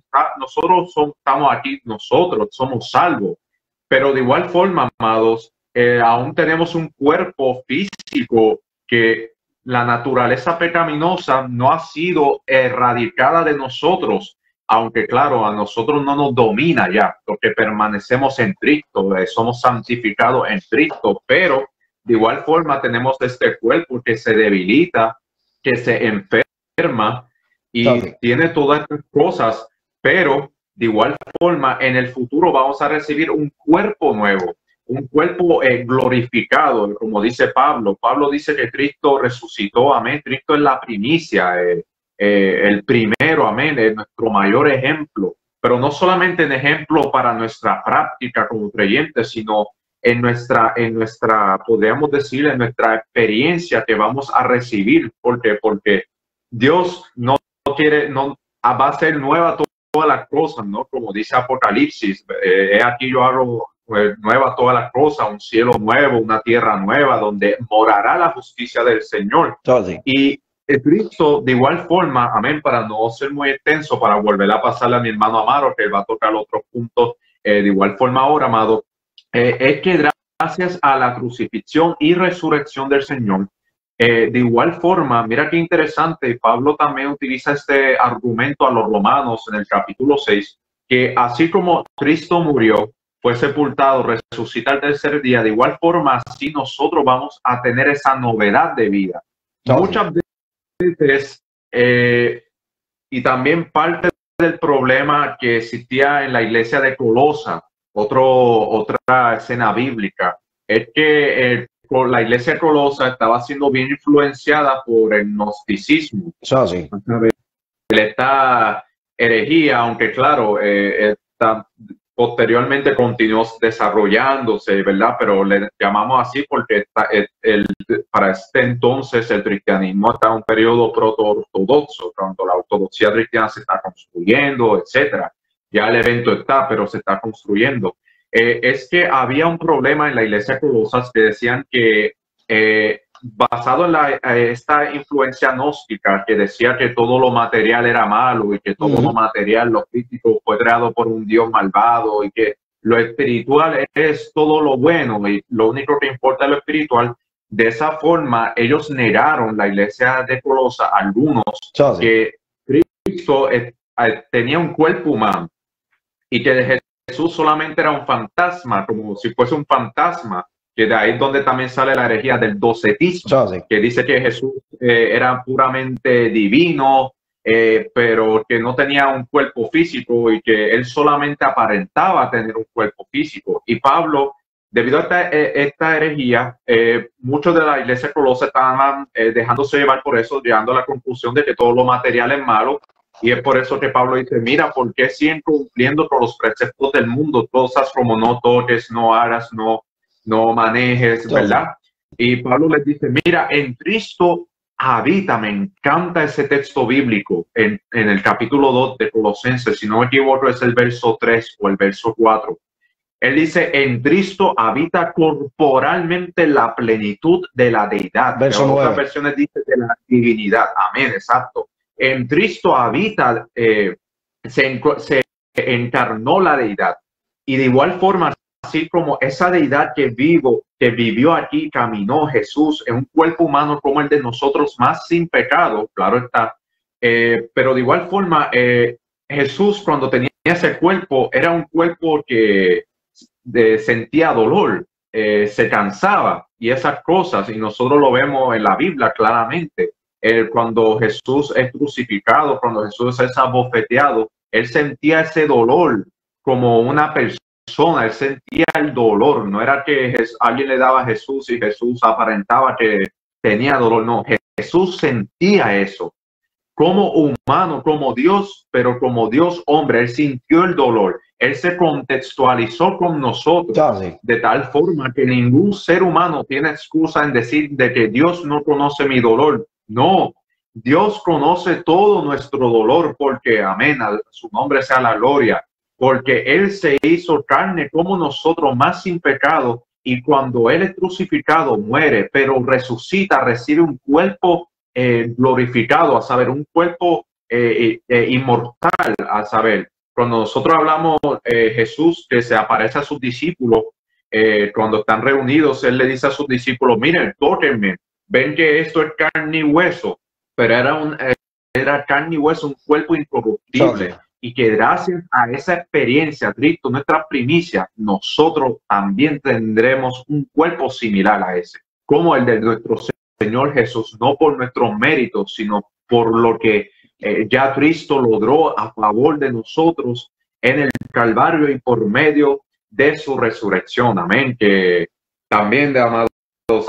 estamos aquí, nosotros somos salvos, pero de igual forma, amados, aún tenemos un cuerpo físico que la naturaleza pecaminosa no ha sido erradicada de nosotros, aunque claro, a nosotros no nos domina ya, porque permanecemos en Cristo, somos santificados en Cristo, pero de igual forma tenemos este cuerpo que se debilita, que se enferma y tiene todas estas cosas, pero de igual forma en el futuro vamos a recibir un cuerpo nuevo, un cuerpo glorificado, como dice Pablo. Pablo dice que Cristo resucitó, amén. Cristo es la primicia, el primero, amén, es nuestro mayor ejemplo, pero no solamente en ejemplo para nuestra práctica como creyentes, sino en nuestra, podríamos decir, en nuestra experiencia que vamos a recibir, porque Dios no quiere, no va a hacer nueva todas las cosas, ¿no? Como dice Apocalipsis, aquí yo hago nueva todas las cosas, un cielo nuevo, una tierra nueva, donde morará la justicia del Señor. Y Cristo, de igual forma, amén, para no ser muy extenso, para volver a pasarle a mi hermano Amaro, que va a tocar otros puntos, de igual forma ahora, amado, es que gracias a la crucifixión y resurrección del Señor, de igual forma, mira qué interesante, Pablo también utiliza este argumento a los romanos en el capítulo 6, que así como Cristo murió, fue sepultado, resucita el tercer día, de igual forma, así nosotros vamos a tener esa novedad de vida. Muchas veces, y también parte del problema que existía en la iglesia de Colosa, otra escena bíblica, es que la iglesia de Colosa estaba siendo bien influenciada por el gnosticismo. Esta herejía, aunque claro, posteriormente continuó desarrollándose, ¿verdad? Pero le llamamos así porque para este entonces el cristianismo está en un periodo proto-ortodoxo, cuando la ortodoxia cristiana se está construyendo, etcétera. Ya el evento está, pero se está construyendo. Es que había un problema en la iglesia de Colosas que decían que basado en esta influencia gnóstica que decía que todo lo material era malo y que todo lo material, lo físico, fue creado por un Dios malvado y que lo espiritual es todo lo bueno y lo único que importa es lo espiritual. De esa forma, ellos negaron, la iglesia de Colosa, algunos, que Cristo tenía un cuerpo humano y que Jesús solamente era un fantasma, como si fuese un fantasma, que de ahí es donde también sale la herejía del docetismo, que dice que Jesús era puramente divino, pero que no tenía un cuerpo físico y que él solamente aparentaba tener un cuerpo físico. Y Pablo, debido a esta herejía, muchos de la iglesia de Colosa estaban dejándose llevar por eso, llegando a la conclusión de que todo lo material es malo. Y es por eso que Pablo dice, mira, ¿por qué siguen cumpliendo con los preceptos del mundo? Cosas como no toques, no hagas, no manejes, ¿verdad? Y Pablo les dice, mira, en Cristo habita. Me encanta ese texto bíblico en el capítulo 2 de Colosenses, si no me equivoco es el verso 3 o el verso 4. Él dice, en Cristo habita corporalmente la plenitud de la deidad. Verso 9. Otras versiones dicen de la divinidad. Amén, exacto. En Cristo habita, se encarnó la deidad. Y de igual forma, así como esa deidad que vivió aquí, caminó Jesús en un cuerpo humano como el de nosotros, más sin pecado, claro está. Pero de igual forma, Jesús cuando tenía ese cuerpo, era un cuerpo que sentía dolor, se cansaba y esas cosas. Y nosotros lo vemos en la Biblia claramente. Cuando Jesús es crucificado, cuando Jesús es abofeteado, él sentía ese dolor como una persona, él sentía el dolor. No era que alguien le daba a Jesús y Jesús aparentaba que tenía dolor, no, Jesús sentía eso. Como humano, como Dios, pero como Dios hombre, él sintió el dolor. Él se contextualizó con nosotros de tal forma que ningún ser humano tiene excusa en decir de que Dios no conoce mi dolor. No, Dios conoce todo nuestro dolor porque, amén, a su nombre sea la gloria, porque Él se hizo carne como nosotros, más sin pecado, y cuando Él es crucificado muere, pero resucita, recibe un cuerpo glorificado, a saber, un cuerpo inmortal, a saber. Cuando nosotros hablamos Jesús que se aparece a sus discípulos, cuando están reunidos, Él le dice a sus discípulos, miren, tóquenme. Ven que esto es carne y hueso, pero era carne y hueso, un cuerpo incorruptible. Y que gracias a esa experiencia, Cristo, nuestra primicia, nosotros también tendremos un cuerpo similar a ese, como el de nuestro Señor Jesús, no por nuestros méritos, sino por lo que ya Cristo logró a favor de nosotros en el Calvario y por medio de su resurrección. Amén. Que también, de amados,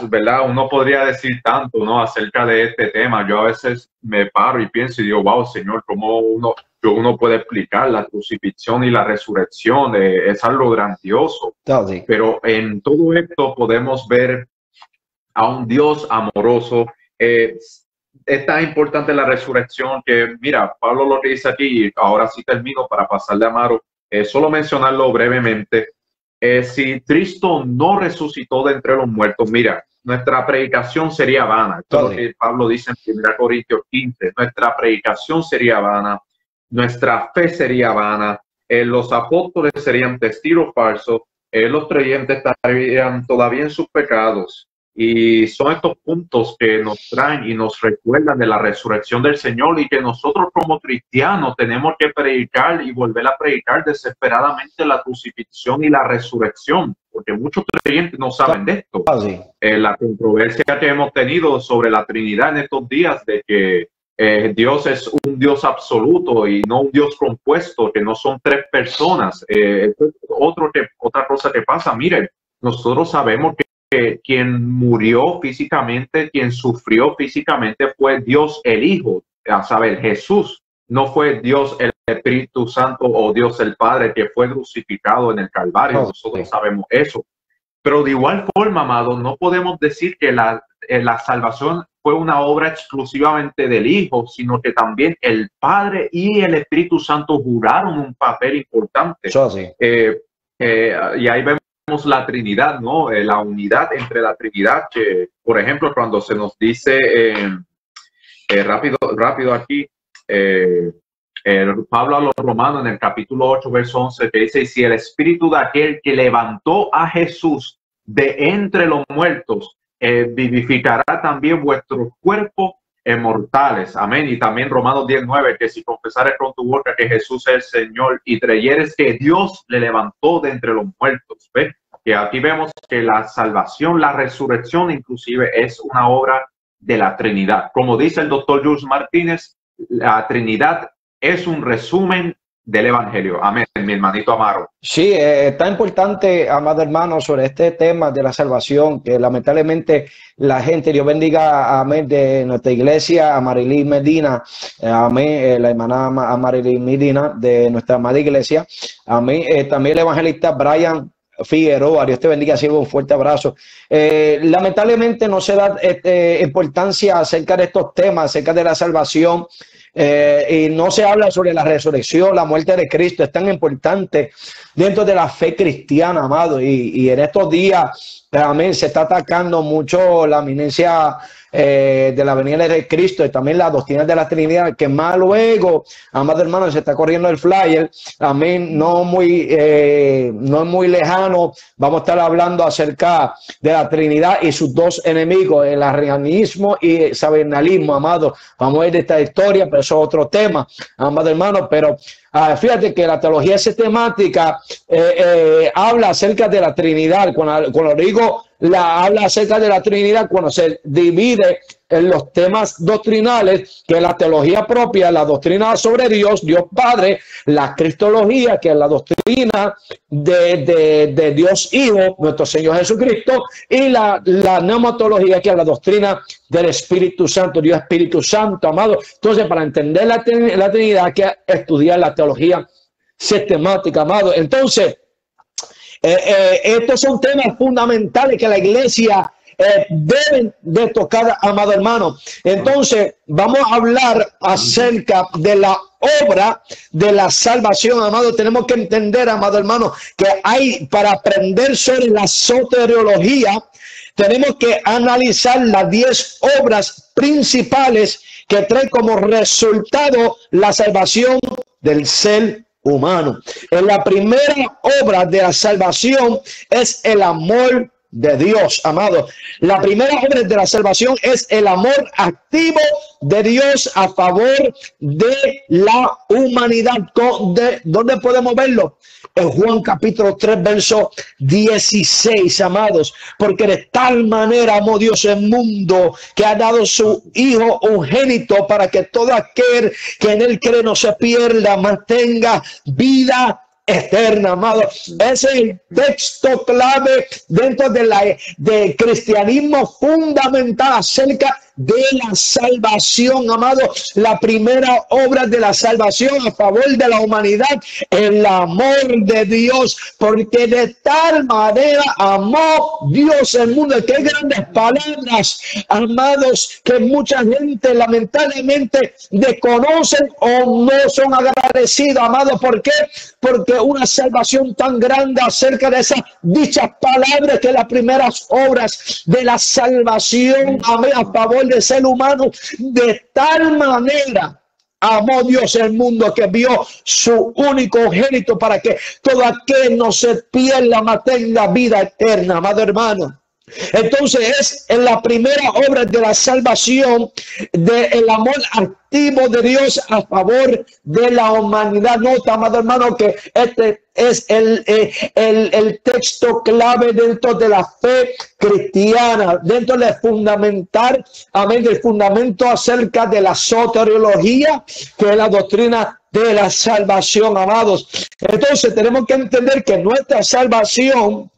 ¿verdad? Uno podría decir tanto, ¿no?, acerca de este tema. Yo a veces me paro y pienso y digo, wow, Señor, ¿cómo uno puede explicar la crucifixión y la resurrección? Es algo grandioso. Pero en todo esto podemos ver a un Dios amoroso. Es tan importante la resurrección que, mira, Pablo lo que dice aquí, y ahora sí termino para pasarle a Amaro, solo mencionarlo brevemente. Si Cristo no resucitó de entre los muertos, mira, nuestra predicación sería vana. Esto es lo que Pablo dice en 1 Corintios 15. Nuestra predicación sería vana, nuestra fe sería vana, los apóstoles serían testigos falsos, los creyentes estarían todavía en sus pecados. Y son estos puntos que nos traen y nos recuerdan de la resurrección del Señor, y que nosotros como cristianos tenemos que predicar y volver a predicar desesperadamente la crucifixión y la resurrección, porque muchos creyentes no saben de esto. La controversia que hemos tenido sobre la Trinidad en estos días, de que Dios es un Dios absoluto y no un Dios compuesto, que no son tres personas. Otra cosa que pasa, miren, nosotros sabemos que quien murió físicamente, quien sufrió físicamente fue Dios el Hijo, a saber, Jesús. No fue Dios el Espíritu Santo o Dios el Padre que fue crucificado en el Calvario. Nosotros sabemos eso. Pero de igual forma, amados, no podemos decir que la salvación fue una obra exclusivamente del Hijo, sino que también el Padre y el Espíritu Santo jugaron un papel importante. Y ahí vemos la Trinidad, ¿no? La unidad entre la Trinidad, que, por ejemplo, cuando se nos dice, rápido aquí, Pablo a los Romanos en el capítulo 8, verso 11, que dice: y si el espíritu de aquel que levantó a Jesús de entre los muertos vivificará también vuestros cuerpos mortales. Amén. Y también Romanos 10:9, que si confesares con tu boca que Jesús es el Señor y creyeres que Dios le levantó de entre los muertos. ¿Ves? Que aquí vemos que la salvación, la resurrección inclusive es una obra de la Trinidad. Como dice el doctor Jules Martínez, la Trinidad es un resumen del Evangelio. Amén, mi hermanito Amaro. Sí, está importante, amado hermano, sobre este tema de la salvación, que lamentablemente la gente, Dios bendiga, amén, de nuestra iglesia, a Marilyn Medina, amén, la hermana Marilyn Medina de nuestra amada iglesia, amén, también el evangelista Brian Figueroa, Dios te bendiga, sirvo, un fuerte abrazo. Lamentablemente no se da importancia acerca de estos temas, acerca de la salvación. Y no se habla sobre la resurrección, la muerte de Cristo. Es tan importante dentro de la fe cristiana, amado, y en estos días, amén, se está atacando mucho la eminencia de la venida de Cristo y también la doctrina de la Trinidad, que más luego, amado hermano, se está corriendo el flyer, amén, no muy lejano, vamos a estar hablando acerca de la Trinidad y sus dos enemigos, el arrianismo y el sabernalismo, amado. Vamos a ver de esta historia, pero eso es otro tema, amado hermano. Pero fíjate que la teología sistemática habla acerca de la Trinidad. Cuando digo habla acerca de la Trinidad, cuando se divide en los temas doctrinales, que es la teología propia, la doctrina sobre Dios, Dios Padre, la cristología, que es la doctrina de Dios Hijo, nuestro Señor Jesucristo, y la pneumatología, que es la doctrina del Espíritu Santo, Dios Espíritu Santo, amado. Entonces, para entender la Trinidad hay que estudiar la teología sistemática, amado. Entonces, estos son temas fundamentales que la iglesia deben de tocar, amado hermano. Entonces, vamos a hablar acerca de la obra de la salvación, amado. Tenemos que entender, amado hermano, que hay, para aprender sobre la soteriología, tenemos que analizar las 10 obras principales que trae como resultado la salvación del ser humano. En la primera obra de la salvación es el amor de Dios, amado. La primera obra de la salvación es el amor activo de Dios a favor de la humanidad. ¿Dónde podemos verlo? En Juan capítulo 3, verso 16, amados. Porque de tal manera amó Dios el mundo, que ha dado su Hijo unigénito, para que todo aquel que en él cree no se pierda, mantenga vida eterna, amado. Ese es el texto clave dentro del cristianismo fundamental acerca de la salvación, amado. La primera obra de la salvación a favor de la humanidad, el amor de Dios, porque de tal manera amó Dios el mundo. Qué grandes palabras, amados, que mucha gente lamentablemente desconocen o no son agradecidos, amado. ¿Por qué? Porque una salvación tan grande, acerca de esas dichas palabras, que las primeras obras de la salvación, amén, a favor del ser humano, de tal manera amó Dios el mundo, que vio su único unigénito, para que todo aquel no se pierda, mas tenga vida eterna, amado hermano. Entonces es en la primera obra de la salvación del amor activo de Dios a favor de la humanidad. Nota, amado hermano, que este es el texto clave dentro de la fe cristiana, dentro del fundamental, amén, del fundamento acerca de la soteriología, que es la doctrina de la salvación, amados. Entonces tenemos que entender que nuestra salvación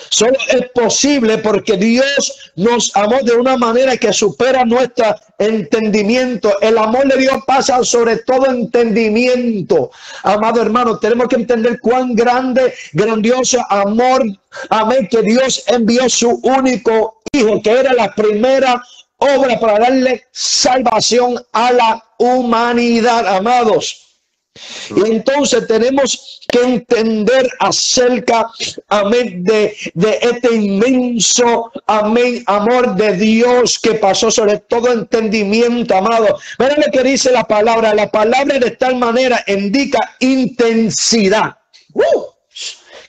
solo es posible porque Dios nos amó de una manera que supera nuestro entendimiento. El amor de Dios pasa sobre todo entendimiento, amado hermano. Tenemos que entender cuán grandioso amor, amén, que Dios envió su único Hijo, que era la primera obra para darle salvación a la humanidad, amados. Y entonces tenemos que entender acerca, amén, de este inmenso, amén, amor de Dios que pasó sobre todo entendimiento, amado. Miren lo que dice la palabra. La palabra de tal manera indica intensidad.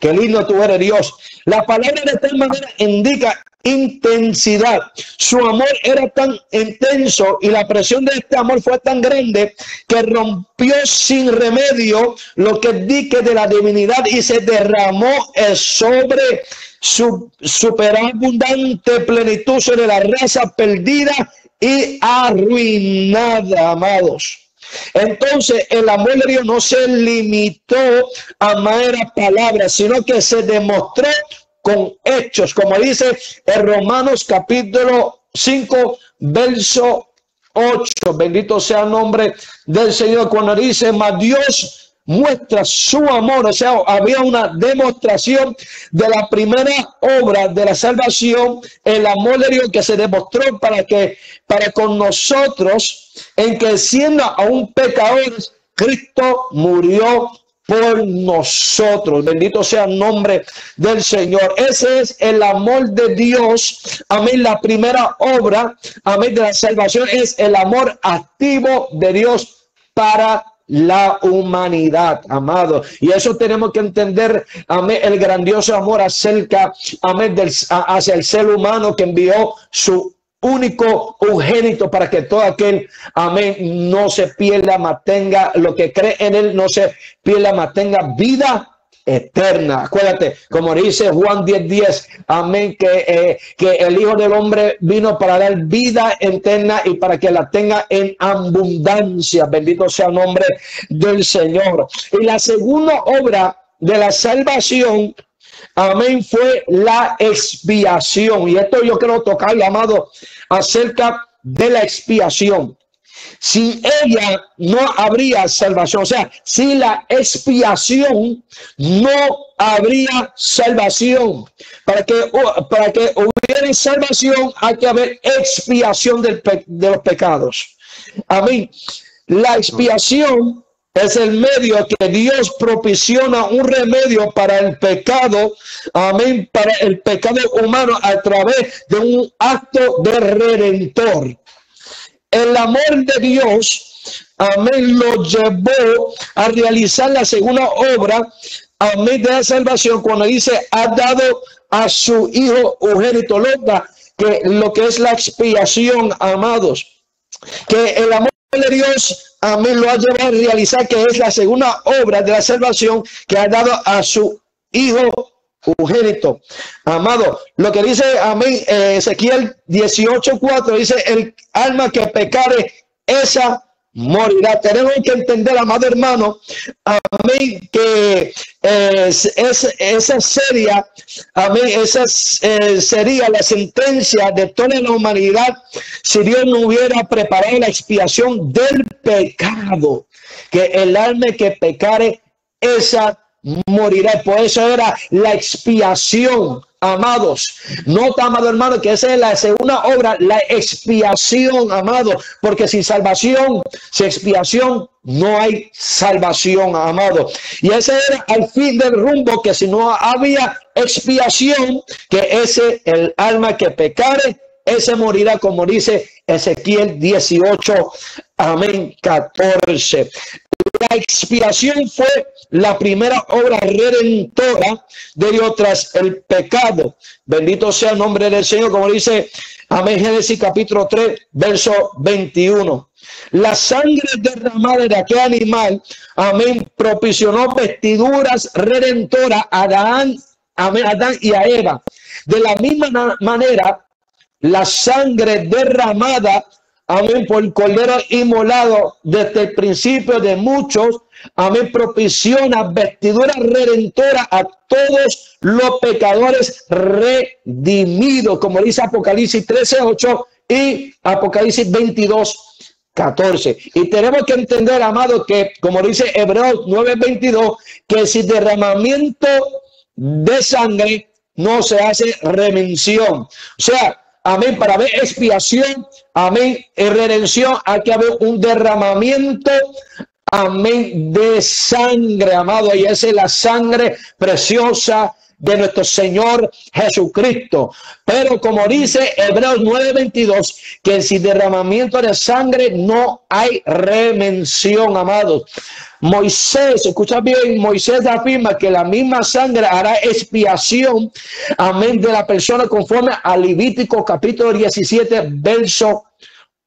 Qué lindo tú eres, Dios. La palabra de tal manera indica intensidad. Su amor era tan intenso y la presión de este amor fue tan grande que rompió sin remedio lo que es dique de la divinidad y se derramó sobre su superabundante plenitud sobre la raza perdida y arruinada, amados. Entonces el amor de Dios no se limitó a meras palabras, sino que se demostró con hechos, como dice en Romanos capítulo 5 verso 8. Bendito sea el nombre del Señor, cuando dice: mas Dios muestra su amor. O sea, había una demostración de la primera obra de la salvación, el amor de Dios que se demostró para con nosotros, en que siendo aún pecadores, Cristo murió por nosotros. Bendito sea el nombre del Señor. Ese es el amor de Dios. Amén. La primera obra, amén, de la salvación es el amor activo de Dios para la humanidad, amado. Y eso tenemos que entender, amén, el grandioso amor acerca, amén, hacia el ser humano que envió su único unigénito para que todo aquel, amén, no se pierda, mas tenga, lo que cree en él no se pierda, mas tenga vida eterna. Acuérdate, como dice Juan 10:10, amén, que el Hijo del Hombre vino para dar vida eterna y para que la tenga en abundancia. Bendito sea el nombre del Señor. Y la segunda obra de la salvación, amén, fue la expiación. Y esto yo quiero tocar, amado, acerca de la expiación. Sin ella no habría salvación. O sea, sin la expiación no habría salvación. Para que hubiera salvación hay que haber expiación de los pecados. Amén. La expiación es el medio que Dios propiciona, un remedio para el pecado, amén, para el pecado humano a través de un acto de redentor. El amor de Dios, amén, lo llevó a realizar la segunda obra, amén, de la salvación, cuando dice: ha dado a su Hijo unigénito. Lo que es la expiación, amados, que el amor de Dios, amén, lo ha llevado a realizar, que es la segunda obra de la salvación, que ha dado a su Hijo unigénito. Amado, lo que dice, amén, Ezequiel 18:4 dice: el alma que pecare, esa morirá. Tenemos que entender, amado hermano, amén, que esa sería, amén, esa sería la sentencia de toda la humanidad si Dios no hubiera preparado la expiación del pecado, que el alma que pecare, esa morirá. Por eso era la expiación, amados. Nota, amado hermano, que esa es la segunda obra, la expiación, amado, porque sin salvación, sin expiación, no hay salvación, amado. Y ese era al fin del rumbo, que si no había expiación, que ese, el alma que pecare, ese morirá, como dice Ezequiel 18, amén, 14. La expiación fue la primera obra redentora de Dios tras el pecado. Bendito sea el nombre del Señor, como dice, amén, Génesis capítulo 3, verso 21. La sangre derramada de aquel animal, amén, propicionó vestiduras redentoras a Adán, amén, a Adán y a Eva. De la misma manera, la sangre derramada, amén, por el cordero inmolado desde el principio de muchos, amén, propiciona vestiduras redentoras a todos los pecadores redimidos, como dice Apocalipsis 13:8 y Apocalipsis 22:14. Y tenemos que entender, amado, que como dice Hebreos 9:22, que sin derramamiento de sangre no se hace redención. O sea, amén, para haber expiación, amén, en redención, hay que haber un derramamiento, amén, de sangre, amado, y esa es la sangre preciosa de nuestro Señor Jesucristo. Pero como dice Hebreos 9:22, que sin derramamiento de sangre no hay redención, amados. Moisés, escucha bien, Moisés afirma que la misma sangre hará expiación, amén, de la persona conforme a Levítico capítulo 17, verso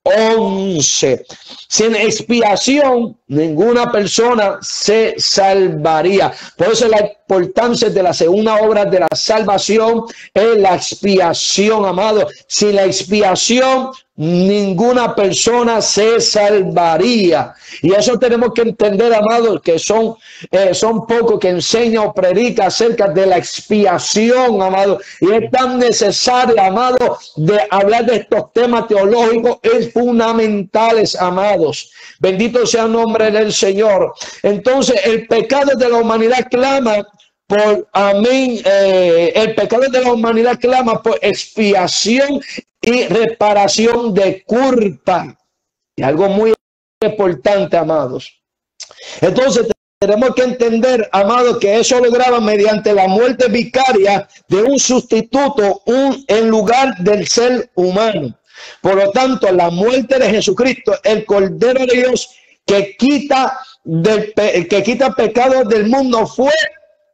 11. Sin expiación, ninguna persona se salvaría. Por eso la importancia de la segunda obra de la salvación es la expiación, amado. Sin la expiación, ninguna persona se salvaría. Y eso tenemos que entender, amados, que son pocos que enseñan o predican acerca de la expiación, amado. Y es tan necesario, amado, de hablar de estos temas teológicos, es fundamentales, amados. Bendito sea el nombre del Señor. Entonces, el pecado de la humanidad clama por, amén, el pecado de la humanidad clama por expiación y reparación de culpa. Y algo muy importante, amados. Entonces tenemos que entender, amados, que eso lograba mediante la muerte vicaria de un sustituto en lugar del ser humano. Por lo tanto, la muerte de Jesucristo, el Cordero de Dios que quita pecado del mundo, fue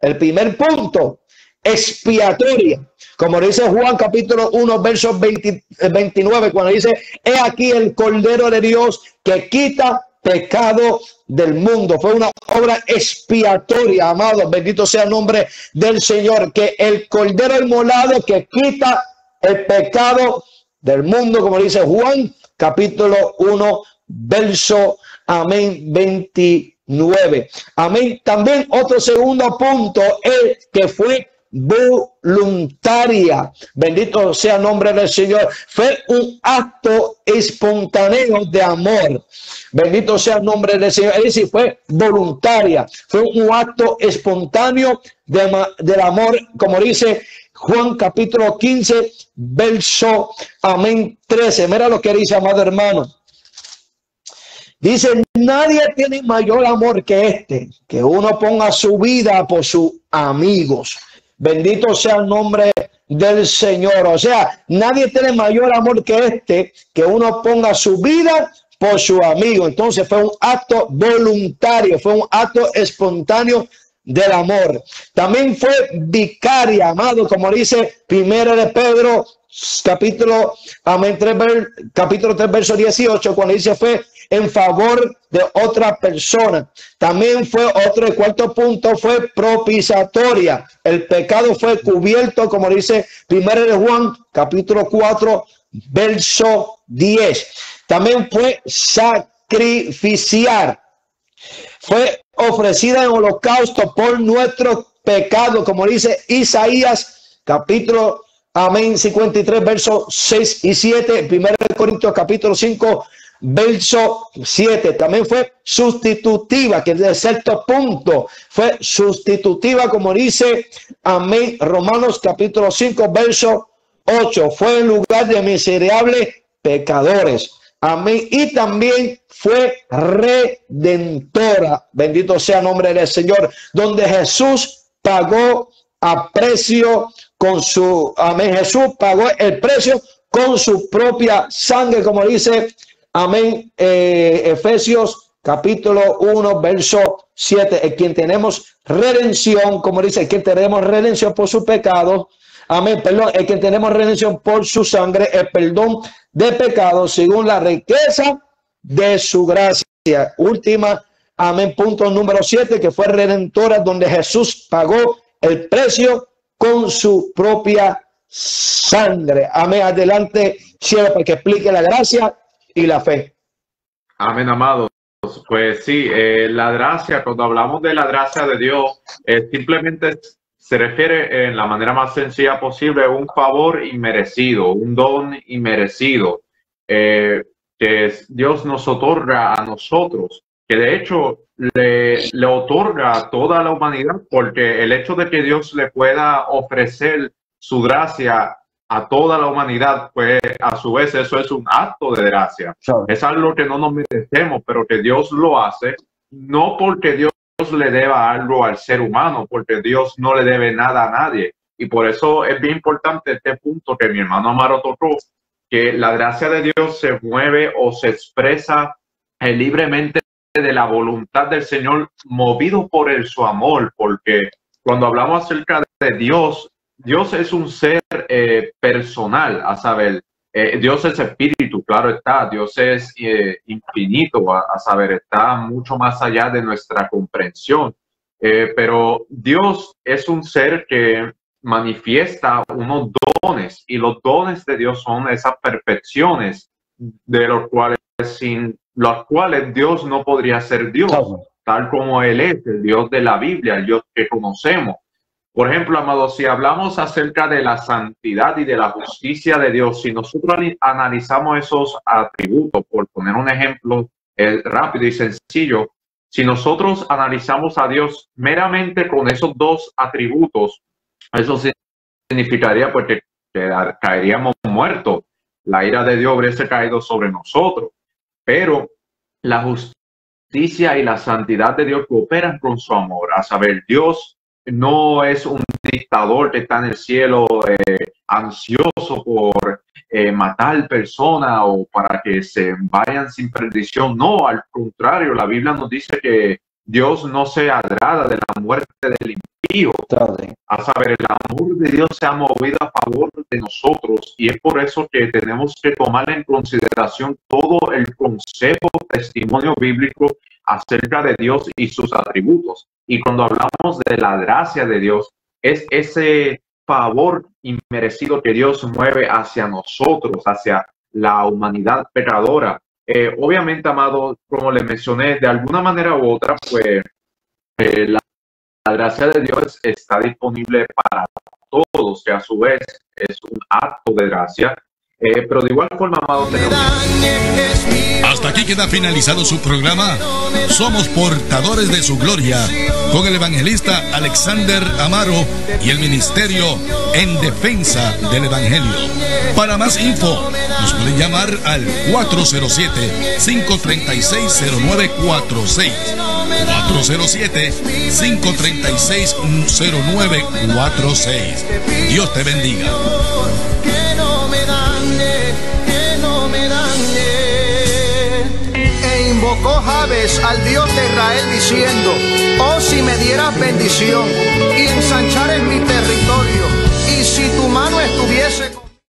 el primer punto, expiatoria. Como dice Juan capítulo 1, versos 29, cuando dice, he aquí el Cordero de Dios que quita pecado del mundo. Fue una obra expiatoria, amados. Bendito sea el nombre del Señor, que el Cordero inmolado que quita el pecado del mundo, como dice Juan capítulo 1, verso, amén, 29. Amén. También otro segundo punto es que fue voluntaria. Bendito sea el nombre del Señor. Fue un acto espontáneo de amor. Bendito sea el nombre del Señor. Es decir, fue voluntaria. Fue un acto espontáneo del amor, como dice Juan capítulo 15, verso, amén, 13. Mira lo que dice, amado hermano. Dice, nadie tiene mayor amor que este, que uno ponga su vida por sus amigos. Bendito sea el nombre del Señor. O sea, nadie tiene mayor amor que este, que uno ponga su vida por su amigo. Entonces fue un acto voluntario, fue un acto espontáneo del amor. También fue vicaria, amado, como dice 1 de Pedro, capítulo 3, verso 18, cuando dice fue en favor de otra persona. También fue el cuarto punto, fue propiciatoria. El pecado fue cubierto, como dice 1 de Juan, capítulo 4, verso 10. También fue sacrificiar. Fue ofrecida en holocausto por nuestro pecado, como dice Isaías, capítulo, amén, 53, versos 6 y 7, 1 Corintios, capítulo 5, verso 7. También fue sustitutiva, que es el sexto punto, fue sustitutiva, como dice, amén, Romanos, capítulo 5, verso 8. Fue en lugar de miserables pecadores. Amén. Y también fue redentora. Bendito sea el nombre del Señor. Donde Jesús pagó a precio con su, amén. Jesús pagó el precio con su propia sangre, como dice, amén, Efesios capítulo 1, verso 7. En quien tenemos redención, como dice, en quien tenemos redención por su pecado. Amén, perdón, el que tenemos redención por su sangre, el perdón de pecados según la riqueza de su gracia. Última, amén, punto número 7, que fue redentora, donde Jesús pagó el precio con su propia sangre. Amén, adelante, cielo, para que explique la gracia y la fe. Amén, amados. Pues sí, la gracia, cuando hablamos de la gracia de Dios, simplemente se refiere en la manera más sencilla posible a un favor inmerecido, un don inmerecido que Dios nos otorga a nosotros, que de hecho le otorga a toda la humanidad, porque el hecho de que Dios le pueda ofrecer su gracia a toda la humanidad, pues a su vez eso es un acto de gracia. Es algo que no nos merecemos, pero que Dios lo hace no porque Dios le deba algo al ser humano, porque Dios no le debe nada a nadie. Y por eso es bien importante este punto que mi hermano Amaro tocó, que la gracia de Dios se mueve o se expresa libremente de la voluntad del Señor, movido por su amor, porque cuando hablamos acerca de Dios, Dios es un ser personal, a saber, Dios es espíritu, claro está, Dios es infinito, a saber, está mucho más allá de nuestra comprensión, pero Dios es un ser que manifiesta unos dones, y los dones de Dios son esas perfecciones de los cuales, sin los cuales Dios no podría ser Dios, tal como Él es, el Dios de la Biblia, el Dios que conocemos. Por ejemplo, amados, si hablamos acerca de la santidad y de la justicia de Dios, si nosotros analizamos esos atributos, por poner un ejemplo rápido y sencillo, si nosotros analizamos a Dios meramente con esos dos atributos, eso significaría pues que caeríamos muertos. La ira de Dios hubiese caído sobre nosotros. Pero la justicia y la santidad de Dios cooperan con su amor. A saber, Dios no es un dictador que está en el cielo ansioso por matar personas o para que se vayan sin perdición. No, al contrario, la Biblia nos dice que Dios no se agrada de la muerte del impío. A saber, el amor de Dios se ha movido a favor de nosotros, y es por eso que tenemos que tomar en consideración todo el concepto, testimonio bíblico acerca de Dios y sus atributos. Y cuando hablamos de la gracia de Dios, es ese favor inmerecido que Dios mueve hacia nosotros, hacia la humanidad pecadora. Obviamente, amado, como le mencioné, de alguna manera u otra, pues la gracia de Dios está disponible para todos, que a su vez es un acto de gracia. Pero de igual forma, amado, hasta aquí queda finalizado su programa. Somos portadores de su gloria, con el evangelista Alexander Amaro y el ministerio En Defensa del Evangelio. Para más info, nos pueden llamar al 407-536-0946. 407-536-0946. Dios te bendiga. Invocó Jabes al Dios de Israel diciendo: oh, si me dieras bendición y ensanchar el